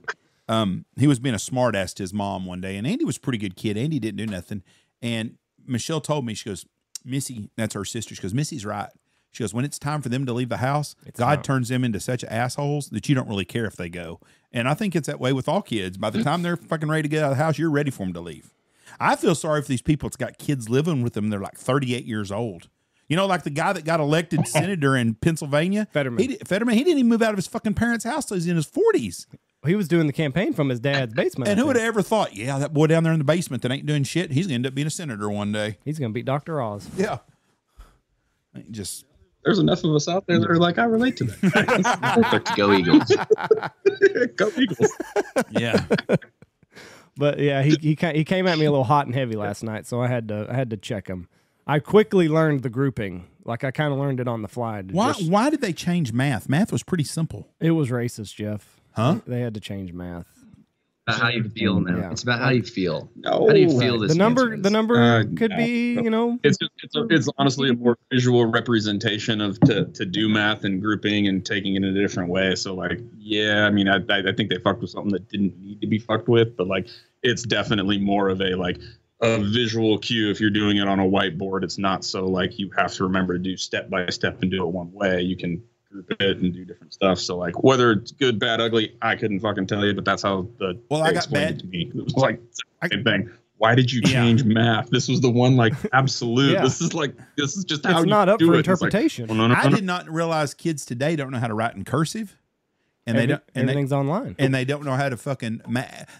he was being a smart ass to his mom one day, and Andy was a pretty good kid. Andy didn't do nothing. And Michelle told me, she goes, Missy, that's her sister. She goes, Missy's right. She goes, when it's time for them to leave the house, God turns them into such assholes that you don't really care if they go. And I think it's that way with all kids. By the time they're fucking ready to get out of the house, you're ready for them to leave. I feel sorry for these people that's got kids living with them. They're like 38 years old. You know, like the guy that got elected senator in Pennsylvania? Fetterman. He didn't even move out of his fucking parents' house till he's in his 40s. He was doing the campaign from his dad's basement. And who would have ever thought, yeah, that boy down there in the basement that ain't doing shit, he's going to end up being a senator one day. He's going to beat Dr. Oz. Yeah. There's enough of us out there that are like, I relate to that. Go Eagles. Go Eagles. Yeah. But yeah, he came at me a little hot and heavy last night, so I had to check him. I quickly learned the grouping. Like I kind of learned it on the fly. Why did they change math? Math was pretty simple. It was racist, Jeff. Huh? They had to change math. About how you feel now. Yeah. It's about how you feel. No, how do you feel this? The number could be, you know. It's honestly a more visual representation of to do math and grouping and taking it in a different way. So like, yeah, I mean, I think they fucked with something that didn't need to be fucked with, but like, it's definitely more of a visual cue. If you're doing it on a whiteboard, it's not so like you have to remember to do step by step and do it one way. You can group it and do different stuff. So like whether it's good, bad, ugly, I couldn't fucking tell you, but that's how I got bad to me. It was like the same thing. Why did you change math? This was the one like absolute. Yeah. This is just how it's you not up do for it. interpretation. Like, well, no. I did not realize kids today don't know how to write in cursive. And everything's online. And they don't know how to fucking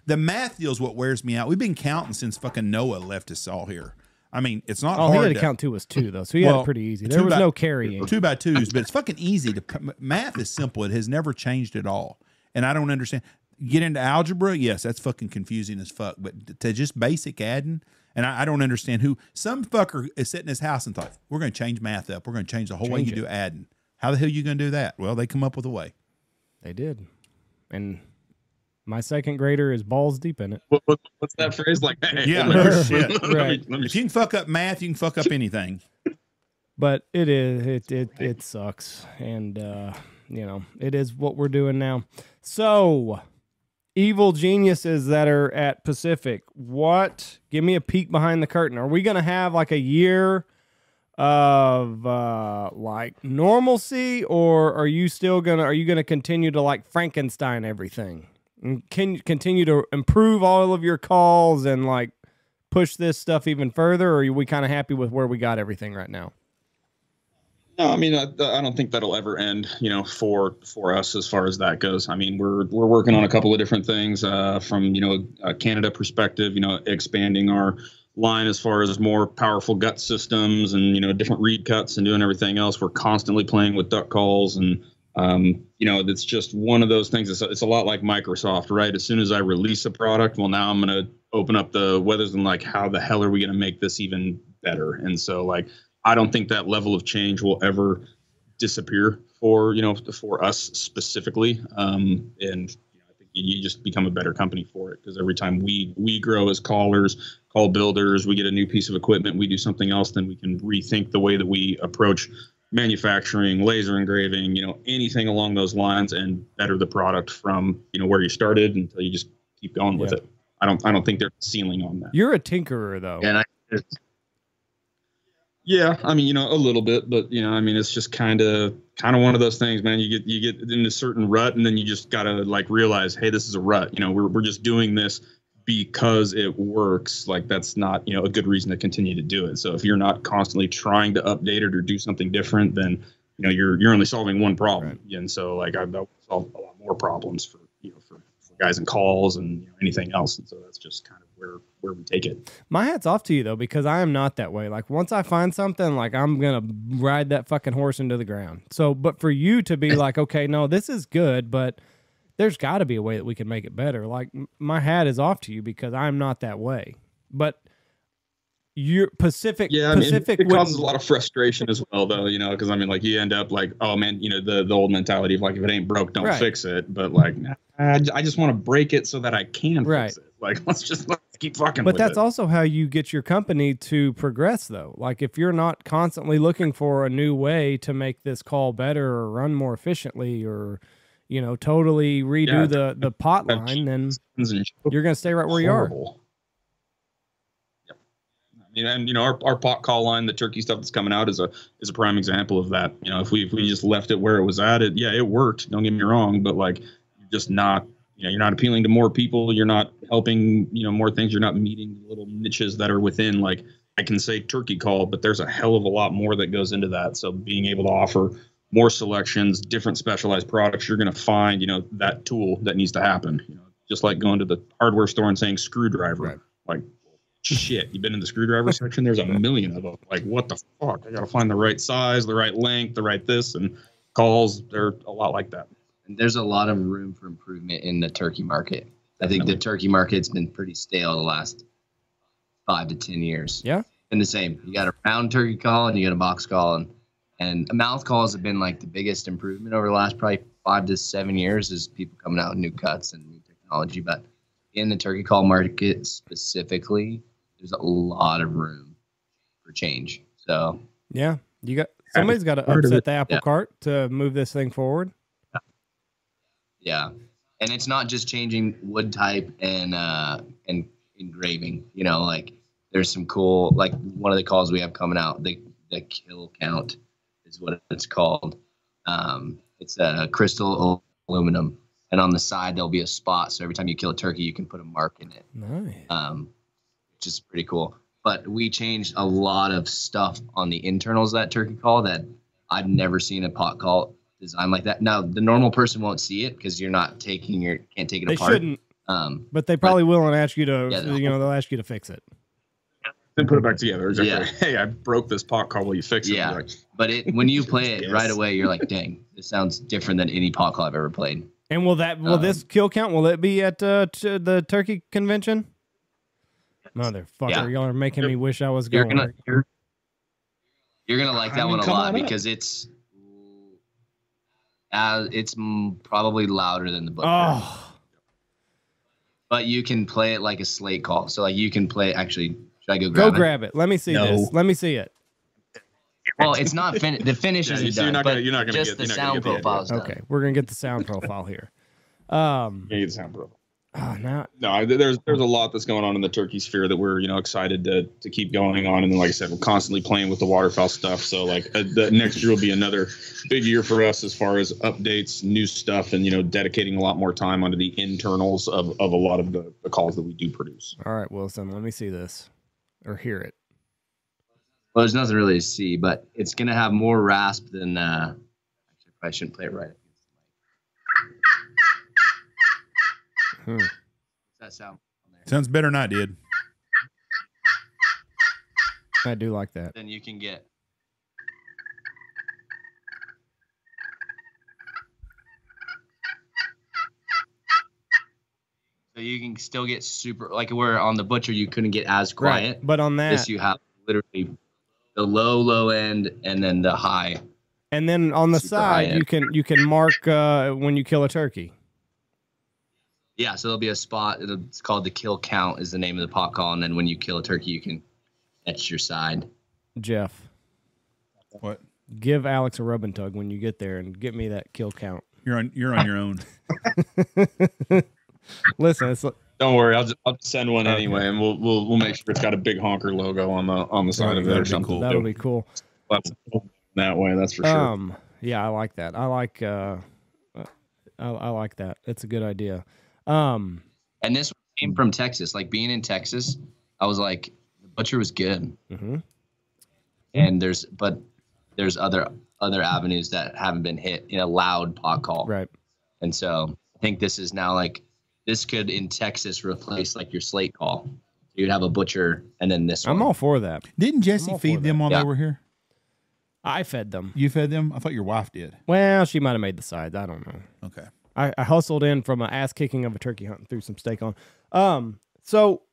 the math deal's what wears me out. We've been counting since fucking Noah left us all here. I mean, it's not hard. He had to count 2 as 2 though, so he had it pretty easy. There was no carrying. 2 by 2s, but it's fucking easy math is simple. It has never changed at all. And I don't understand. Get into algebra, yes, that's fucking confusing as fuck. But to just basic adding, and I don't understand who some fucker is sitting in his house and thought, we're going to change math up. We're going to change the whole way you do adding. How the hell are you going to do that? Well, they come up with a way. They did. And my 2nd grader is balls deep in it. What's that phrase? Like, hey, yeah, no shit. Right. If you can fuck up math, you can fuck up anything. But it sucks. And, it is what we're doing now. So, evil geniuses that are at Pacific, give me a peek behind the curtain. Are we going to have like a year of like normalcy, or are you gonna continue to like Frankenstein everything and can you continue to improve all of your calls and like push this stuff even further, or are we kind of happy with where we got everything right now? No, I mean, I don't think that'll ever end, for us as far as that goes. I mean, we're working on a couple of different things from, a Canada perspective, expanding our line as far as more powerful gut systems and, different reed cuts and doing everything else. We're constantly playing with duck calls and, it's just one of those things. It's a lot like Microsoft, right? As soon as I release a product, well, now I'm going to open up the weathers and like, how the hell are we going to make this even better? And so like, I don't think that level of change will ever disappear for us specifically. And I think you just become a better company for it. Because every time we grow as callers, call builders, we get a new piece of equipment, we do something else, then we can rethink the way that we approach manufacturing, laser engraving, anything along those lines, and better the product from, where you started until you just keep going with it. I don't think there's a ceiling on that. You're a tinkerer though. Yeah, I mean, a little bit, but it's just kind of one of those things, man. You get in a certain rut, and then you just gotta like realize, hey, this is a rut. We're just doing this because it works. Like that's not a good reason to continue to do it. So if you're not constantly trying to update it or do something different, then you're only solving one problem. Right. And so like I've solved a lot more problems for guys and calls and anything else. And so that's just kind of where we take it. My hat's off to you though, because I am not that way. Like once I find something, like I'm gonna ride that fucking horse into the ground. So, but for you to be like, okay, no, this is good, but there's got to be a way that we can make it better. Like my hat is off to you because I'm not that way. But you're Pacific. Yeah, I mean, it causes a lot of frustration as well, though. Because I mean, like you end up like, oh man, the old mentality of like, if it ain't broke, don't fix it. But like, I just want to break it so that I can fix it. Like, let's keep fucking. But with that's it. also how you get your company to progress, though. Like if you're not constantly looking for a new way to make this call better or run more efficiently or totally redo the pot line, then you're going to stay right where you are. Yep. And our pot call line, the turkey stuff that's coming out is a prime example of that. If we just left it where it was at, it worked. Don't get me wrong, but like you're just not. You're not appealing to more people. You're not helping, more things. You're not meeting little niches that are within, like, I can say turkey call, but there's a hell of a lot more that goes into that. So being able to offer more selections, different specialized products, you're going to find, that tool that needs to happen. Just like going to the hardware store and saying screwdriver. Right. Like, shit, you've been in the screwdriver section? There's a million of them. Like, what the fuck? I got to find the right size, the right length, the right this, and calls. They're a lot like that. And there's a lot of room for improvement in the turkey market. I think the turkey market's been pretty stale the last 5 to 10 years. Yeah. And the same. You got a round turkey call and you got a box call. And mouth calls have been like the biggest improvement over the last probably 5 to 7 years is people coming out with new cuts and new technology. But in the turkey call market specifically, there's a lot of room for change. So yeah, somebody's got to upset the apple cart to move this thing forward. Yeah, and it's not just changing wood type and engraving. Like there's some cool, like one of the calls we have coming out, the kill count is what it's called. It's a crystal aluminum, and on the side there'll be a spot. So every time you kill a turkey, you can put a mark in it. Nice. Which is pretty cool. But we changed a lot of stuff on the internals of that turkey call that I've never seen a pot call design like that. Now the normal person won't see it because you're not can't take it apart. They shouldn't. But they probably will and ask you to. They'll ask you to fix it. Then put it back together. Hey, I broke this pot call. Will you fix it? Yeah. Like, but when you play it right away, you're like, dang, this sounds different than any pot call I've ever played. And will this kill count? Will it be at the turkey convention? Motherfucker, y'all are making me wish I was going. You're gonna like that one a lot because it's probably louder than the book. Oh. But you can play it like a slate call. So like you can play. Actually, should I go grab it? Let me see this. Let me see it. Well, it's not the finish isn't done. You're not gonna get the sound profile. Okay, we're gonna get the sound profile here. Get the sound profile. No, there's a lot that's going on in the turkey sphere that we're excited to keep going on, and then like I said, we're constantly playing with the waterfowl stuff. So like the next year will be another big year for us as far as updates, new stuff, and dedicating a lot more time onto the internals of a lot of the calls that we do produce. All right, Wilson, let me see this or hear it. Well, there's nothing really to see, but it's gonna have more rasp than. Actually, I probably shouldn't play it right. What's that sound? Sounds better than I did. I do like that. Then you can get. So you can still get super, like where on the butcher you couldn't get as quiet. Right. But on that, this you have literally the low end and then the high. And then on the side you can mark when you kill a turkey. Yeah, so there'll be a spot. It's called the kill count is the name of the pot call, and then when you kill a turkey, you can etch your side. Jeff, What? give Alex a rub and tug when you get there and get me that kill count. You're on your own. Listen, it's Don't worry, I'll just send one anyway, and we'll make sure it's got a big Honker logo on the side of it or something. Cool. That'll be cool. That way, that's for sure. Yeah, I like that. I like that. It's a good idea. And this came from Texas. Like being in Texas, I was like, the butcher was good. Mm-hmm. And there's other avenues that haven't been hit in a loud pot call. Right. And so I think this is now like, this could in Texas replace like your slate call. You'd have a butcher and then this one. I'm all for that. Didn't Jesse feed them while they were here? I fed them. You fed them? I thought your wife did. Well, she might have made the sides. I don't know. Okay. I hustled in from an ass kicking of a turkey hunt and threw some steak on. So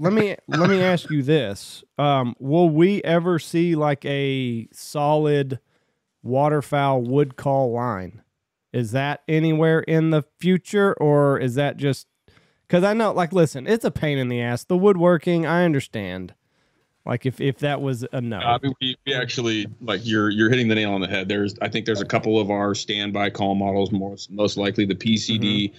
let me ask you this: will we ever see like a solid waterfowl wood call line? Is that anywhere in the future, or is that just because I know? Like, listen, it's a pain in the ass. The woodworking, I understand. Like if that was a no. I mean, we actually, like, you're hitting the nail on the head. I think there's a couple of our standby call models, most likely the PCD,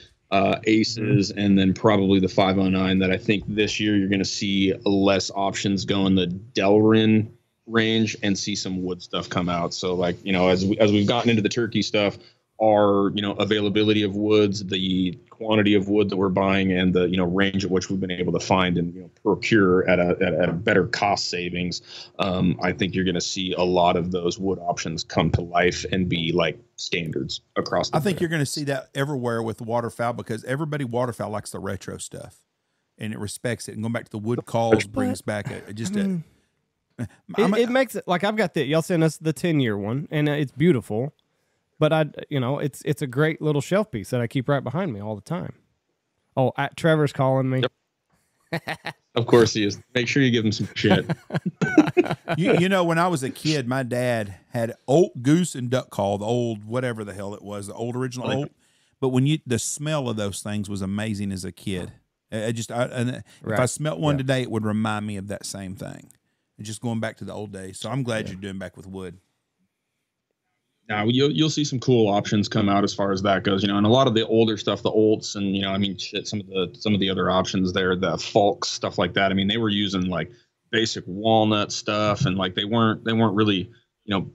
Aces, and then probably the 509 that I think this year you're going to see less options go in the Delrin range and see some wood stuff come out. So, like, as we've gotten into the turkey stuff, our availability of woods, the quantity of wood that we're buying, and the range at which we've been able to find and procure at a better cost savings, I think you're going to see a lot of those wood options come to life and be like standards across the board. I think you're going to see that everywhere with waterfowl because everybody waterfowl likes the retro stuff and it respects it. And going back to the wood calls brings back it makes it like I've got y'all sent us the 10-year one and it's beautiful. But it's a great little shelf piece that I keep right behind me all the time. Oh, Trevor's calling me. Yep. Of course he is. Make sure you give him some shit. When I was a kid, my dad had old goose and duck call, the old whatever the hell it was, the old original old. But the smell of those things was amazing as a kid. If I smelt one today, it would remind me of that same thing. And just going back to the old days. So I'm glad you're doing back with wood. Now you'll see some cool options come out as far as that goes, and a lot of the older stuff, the Olds, and some of the other options there, the Falks, stuff like that. I mean, they were using like basic walnut stuff, and like they weren't really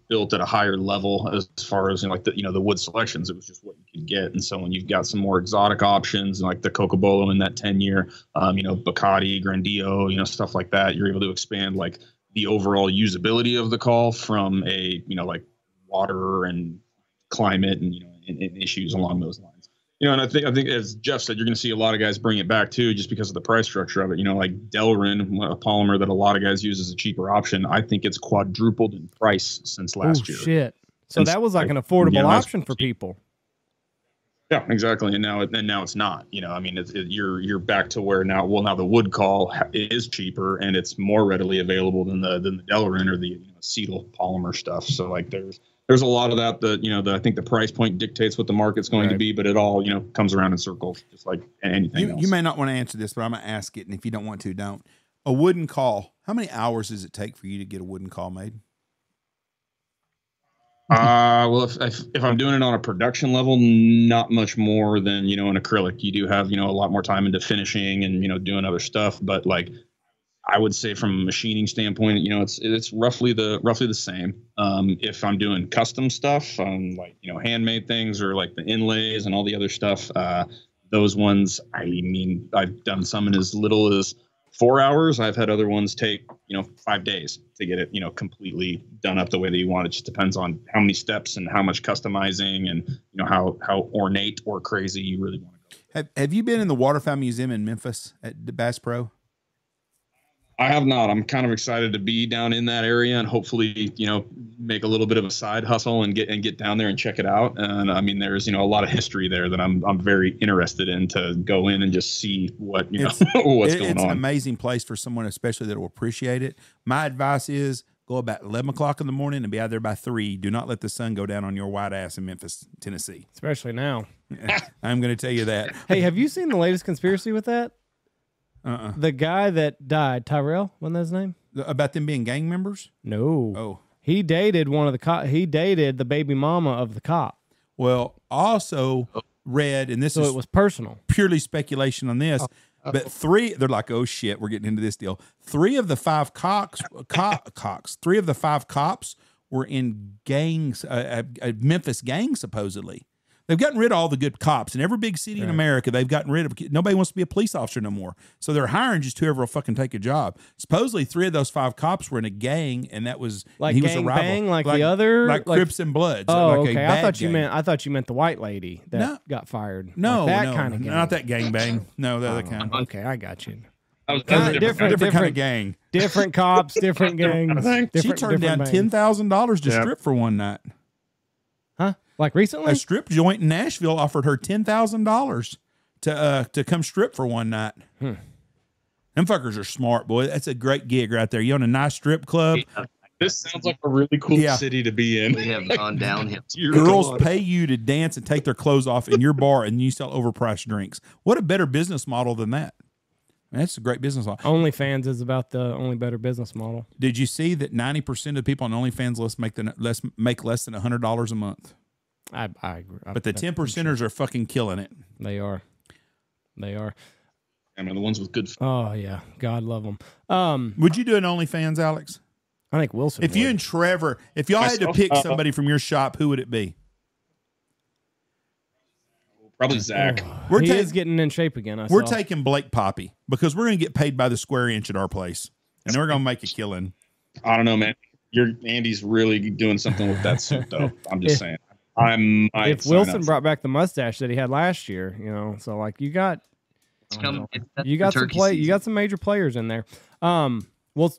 built at a higher level as far as like the wood selections. It was just what you could get, and so when you've got some more exotic options like the Cocobolo in that 10-year, Bacardi, Grandio, stuff like that, you're able to expand like the overall usability of the call from a like water and climate and and issues along those lines. And I think as Jeff said, you're going to see a lot of guys bring it back too, just because of the price structure of it. Like Delrin, a polymer that a lot of guys use as a cheaper option. I think it's quadrupled in price since last year. Shit! So that was like an affordable option for people. Yeah, exactly. And now it's not. You're back to where now the wood call is cheaper and it's more readily available than the Delrin or the acetyl polymer stuff. So like there's a lot of that I think the price point dictates what the market's going to be, but it all comes around in circles, just like anything else. You may not want to answer this, but I'm gonna ask it, and if you don't want to, don't. A wooden call. How many hours does it take for you to get a wooden call made? Well, if I'm doing it on a production level, not much more than an acrylic. You do have a lot more time into finishing and doing other stuff, but like I would say from a machining standpoint, it's roughly the same. If I'm doing custom stuff, like handmade things or like the inlays and all the other stuff, those ones, I mean, I've done some in as little as 4 hours. I've had other ones take 5 days to get it completely done up the way that you want. It just depends on how many steps and how much customizing and how ornate or crazy you really want to go. Have you been in the Waterfowl Museum in Memphis at the Bass Pro? I have not. I'm kind of excited to be down in that area and hopefully, make a little bit of a side hustle and get down there and check it out. And I mean, there's, a lot of history there that I'm very interested in to go in and just see what, what's going on. It's an amazing place for someone, especially that will appreciate it. My advice is go about 11 o'clock in the morning and be out there by 3. Do not let the sun go down on your white ass in Memphis, Tennessee. Especially now. I'm going to tell you that. Hey, have you seen the latest conspiracy with that? The guy that died, Tyrell, wasn't that his name? About them being gang members? No. Oh. He dated one of the he dated the baby mama of the cop. Well, also read, and this So is it was personal. purely speculation on this, but they're like, oh shit, we're getting into this deal. Three of the five cops were in gangs, a Memphis gang, supposedly. They've gotten rid of all the good cops in every big city in America. They've gotten rid of, nobody wants to be a police officer no more. So they're hiring just whoever will fucking take a job. Supposedly 3 of those 5 cops were in a gang, and that was, Like he gang was a rival. like the other? Like Crips and Bloods. Oh, like okay. I thought you meant the white lady that got fired. No, like that no, kind of gang. not that gang bang. No, the other kind. Okay, I got you. Different kind of gang. Different cops, different gangs. She turned down $10,000 to strip for one night. Huh? Like recently? A strip joint in Nashville offered her $10,000 to come strip for one night. Them fuckers are smart, boy. That's a great gig right there. You own a nice strip club. Yeah. This sounds like a really cool city to be in. We have gone downhill. Girls pay you to dance and take their clothes off in your bar, and you sell overpriced drinks. What a better business model than that? That's a great business model. OnlyFans is about the only better business model. Did you see that 90% of the people on OnlyFans make less than $100 a month? I agree. But the 10%ers are fucking killing it. They are. I mean, the ones with good. Oh yeah, God love them. Would you do an OnlyFans, Alex? I think Wilson. If you and Trevor, if y'all had to pick somebody from your shop, who would it be? Probably Zach. He is getting in shape again. We're taking Blake Poppy because we're going to get paid by the square inch at our place, and we're going to make a killing. I don't know, man. Andy's really doing something with that suit, though. I'm just saying. If Wilson brought back the mustache that he had last year, so like you got some major players in there. We'll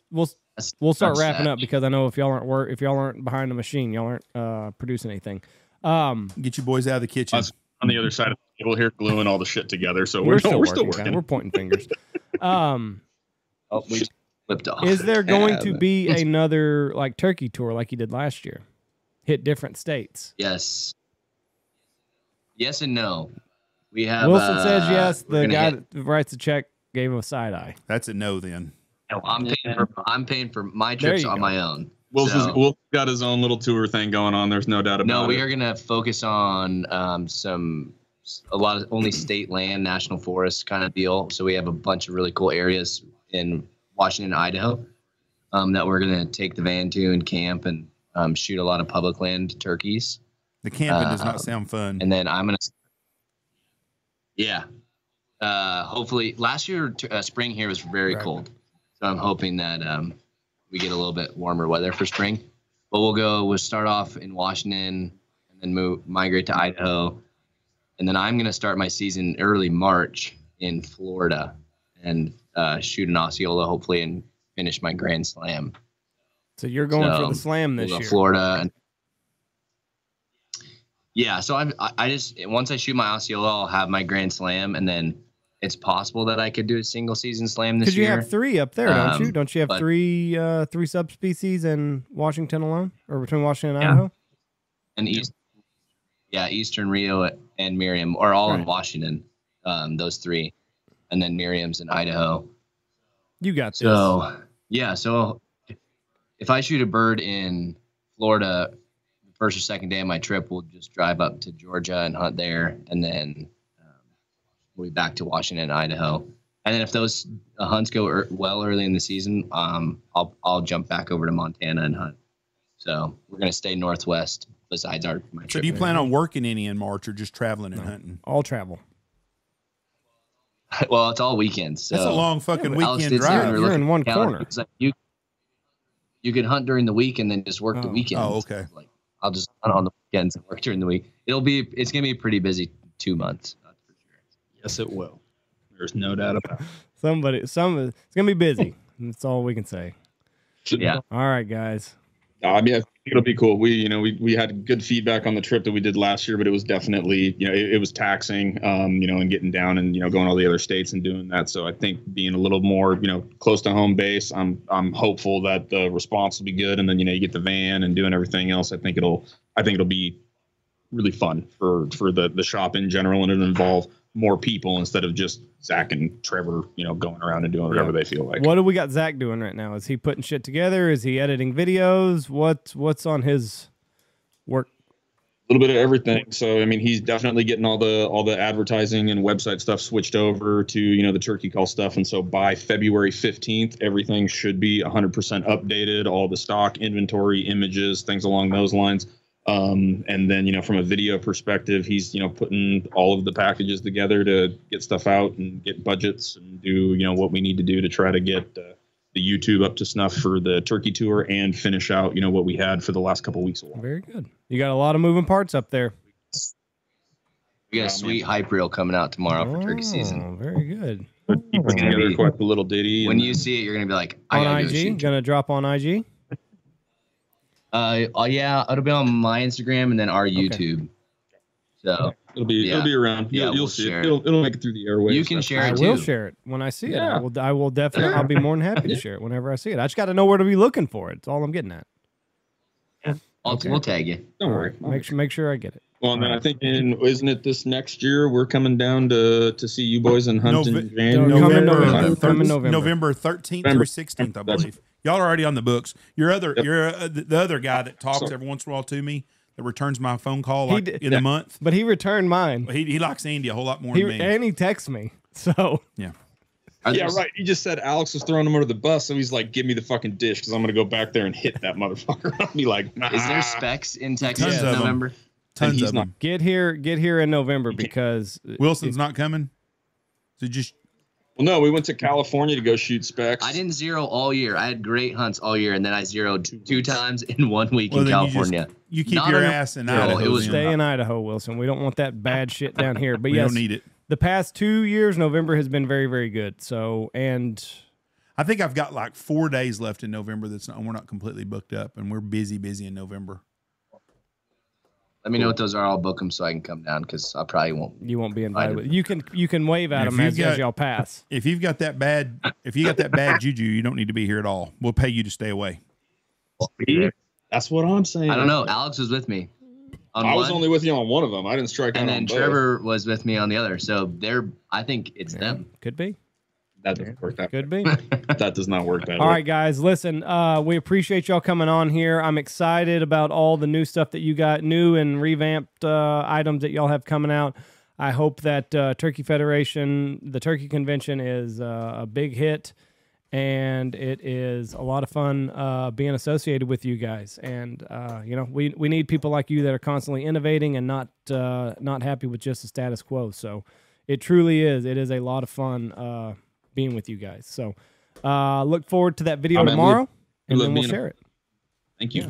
start wrapping up because I know if y'all aren't behind the machine, y'all aren't producing anything. Get you boys out of the kitchen. On the other side of the table here, gluing all the shit together. So we're still working. We're pointing fingers. We flipped off. Is there going to be another like turkey tour like you did last year? Hit different states. Yes and no. We have Wilson says yes. The guy that writes the check gave him a side eye. That's a no then. No, I'm paying for my trips on my own. Will's got his own little tour thing going on. There's no doubt about it. No, we are going to focus on a lot of only state land, national forest kind of deal. So we have a bunch of really cool areas in Washington, Idaho, that we're going to take the van to and camp and shoot a lot of public land turkeys. The camping does not sound fun. And then I'm going to, hopefully last year spring here was very cold. So I'm hoping that we get a little bit warmer weather for spring. But we'll start off in Washington and then migrate to Idaho. And then I'm going to start my season early March in Florida and shoot an Osceola hopefully and finish my Grand Slam. So you're going for the Slam this year. Florida. So I just once I shoot my Osceola, I'll have my Grand Slam, and then it's possible that I could do a single season Slam this year. Because you have 3 up there, don't you? Don't you have three subspecies in Washington alone, or between Washington and Idaho? And Eastern Rio and Miriam are all in Washington. Those 3, and then Miriam's in Idaho. You got this. So if I shoot a bird in Florida, the first or second day of my trip, we'll just drive up to Georgia and hunt there, and then we'll be back to Washington and Idaho. And then if those hunts go well early in the season, I'll jump back over to Montana and hunt. So we're going to stay northwest besides my trip. So do you plan on working any in March or just traveling and hunting? All travel. Well, it's all weekends. So that's a long fucking weekend drive. You're in one corner. It's like you can hunt during the week and then just work the weekends. Oh, okay. Like I'll just hunt on the weekends and work during the week. It's gonna be a pretty busy 2 months. That's for sure. Yes, it will. There's no doubt about it. It's gonna be busy. That's all we can say. Yeah. All right, guys. I mean, I think it'll be cool. We had good feedback on the trip that we did last year, but it was definitely, it was taxing, and getting down and, going to all the other states and doing that. So I think being a little more, close to home base, I'm hopeful that the response will be good. And then, you get the van and doing everything else. I think it'll be really fun for the shop in general, and it'll involve more people instead of just Zach and Trevor, going around and doing whatever they feel like. What do we got Zach doing right now? Is he putting shit together? Is he editing videos? What's on his work? A little bit of everything. So, I mean, he's definitely getting all the advertising and website stuff switched over to, the turkey call stuff. And so by February 15th, everything should be 100% updated, all the stock, inventory, images, things along those lines. And then, from a video perspective, he's, putting all of the packages together to get stuff out and get budgets and do, what we need to do to try to get the YouTube up to snuff for the turkey tour and finish out, what we had for the last couple of weeks. Very good. You got a lot of moving parts up there. We got a sweet hype reel coming out tomorrow for turkey season. Very good. Put together quite a little ditty. When you see it, you're going to be like, on IG? Going to drop on IG? Yeah, it'll be on my Instagram and then our YouTube. So it'll be around. You'll see it. It'll make it through the airwaves. You can share it too. I will share it when I see it. I will definitely. I'll be more than happy to share it whenever I see it. I just got to know where to be looking for it. That's all I'm getting at. We'll tag you. Don't worry. Make sure I get it. Well, and then I think isn't it this next year we're coming down to see you boys and hunt in January? November 13th through 16th, I believe. Y'all are already on the books. You're the other guy that talks every once in a while to me, that returns my phone call in the month. But he returned mine. He likes Andy a whole lot more than me. And he texts me. So yeah. Yeah, right. He just said Alex was throwing him under the bus, so he's like, "Give me the fucking dish, because I'm gonna go back there and hit that motherfucker." I'll be like, nah. Is there specs in Texas in November? Tons of them. Get here in November because Wilson's not coming. So just. Well, no, we went to California to go shoot specs. I didn't zero all year. I had great hunts all year, and then I zeroed two times in 1 week in California. You keep your ass in Idaho. It was stay in Idaho, Wilson. We don't want that bad shit down here. But we don't need it. The past 2 years, November has been very, very good. So, and I think I've got like 4 days left in November. We're not completely booked up, and we're busy in November. Let me know what those are. I'll book them so I can come down, because I probably won't. You won't be invited. You can wave at them as y'all pass. If you got that bad juju, you don't need to be here at all. We'll pay you to stay away. That's what I'm saying. I don't know. Alex was with me. I was only with you on one of them. I didn't strike out on both. And then Trevor was with me on the other. So I think it's them. Could be. That doesn't work that Could be. That does not work that way. All right, guys, listen, we appreciate y'all coming on here. I'm excited about all the new stuff that you got, new and revamped items that y'all have coming out. I hope that Turkey Federation, the Turkey Convention, is a big hit, and it is a lot of fun being associated with you guys. And, we need people like you that are constantly innovating and not happy with just the status quo. So it truly is. It is a lot of fun being with you guys. So look forward to that video tomorrow, and then we'll share it. Thank you. Yeah.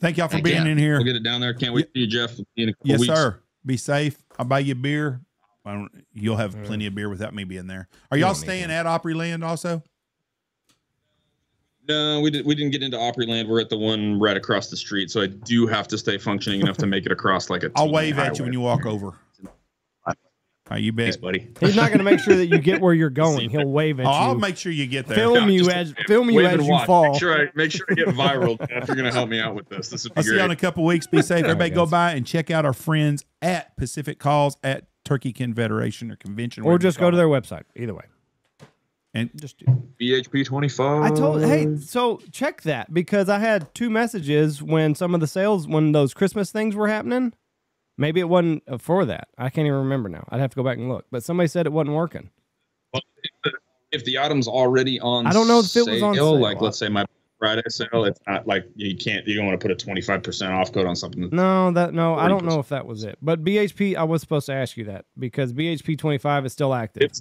Thank y'all for being in here. We'll get it down there. Can't wait to see you, Jeff. In a couple weeks. Sir. Be safe. I'll buy you a beer. You'll have plenty of beer without me being there. Are y'all staying at Opryland also? No, we didn't get into Opryland. We're at the one right across the street, so I do have to stay functioning enough to make it across like a I'll wave at you when you walk over. You bet. Thanks, buddy. He's not going to make sure that you get where you're going. He'll wave at you. I'll make sure you get there. Film you as you fall. Make sure I get viral. If you're going to help me out with this, this would be I'll great. see you in a couple weeks. Be safe. Everybody go by and check out our friends at Pacific Calls at Turkey Confederation or Convention. Or just go to their website. Either way. And just do BHP 25. So check that, because I had 2 messages when some of the sales, when those Christmas things were happening. Maybe it wasn't for that. I can't even remember now. I'd have to go back and look. But somebody said it wasn't working. Well, if the item's already on, I don't know if it was on sale. Like, let's say my Friday sale, it's not like you don't want to put a 25% off code on something. No, I don't know if that was it. But BHP, I was supposed to ask you that, because BHP 25 is still active. It's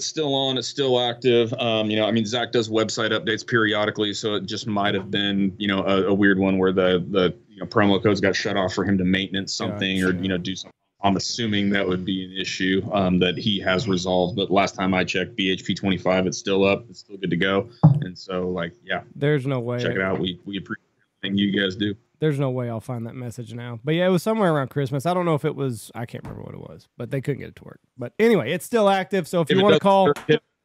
still on. It's still active. Zach does website updates periodically, so it just might have been, a weird one where the promo codes got shut off for him to maintenance something or do something. I'm assuming that would be an issue that he has resolved. But last time I checked, BHP 25, it's still up. It's still good to go. And so, there's no way. Check it out. We appreciate everything you guys do. There's no way I'll find that message now. But yeah, it was somewhere around Christmas. I don't know if it was, I can't remember what it was, but they couldn't get it to work. But anyway, it's still active. So if you want to call,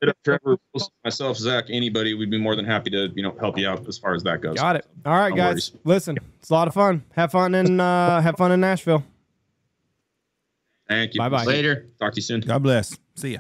Hit up Trevor, myself, Zach, anybody. We'd be more than happy to help you out as far as that goes. Got it. All right, No guys. worries. Listen, it's a lot of fun. Have fun in Nashville. Thank you. Bye-bye. Later. Talk to you soon. God bless. See ya.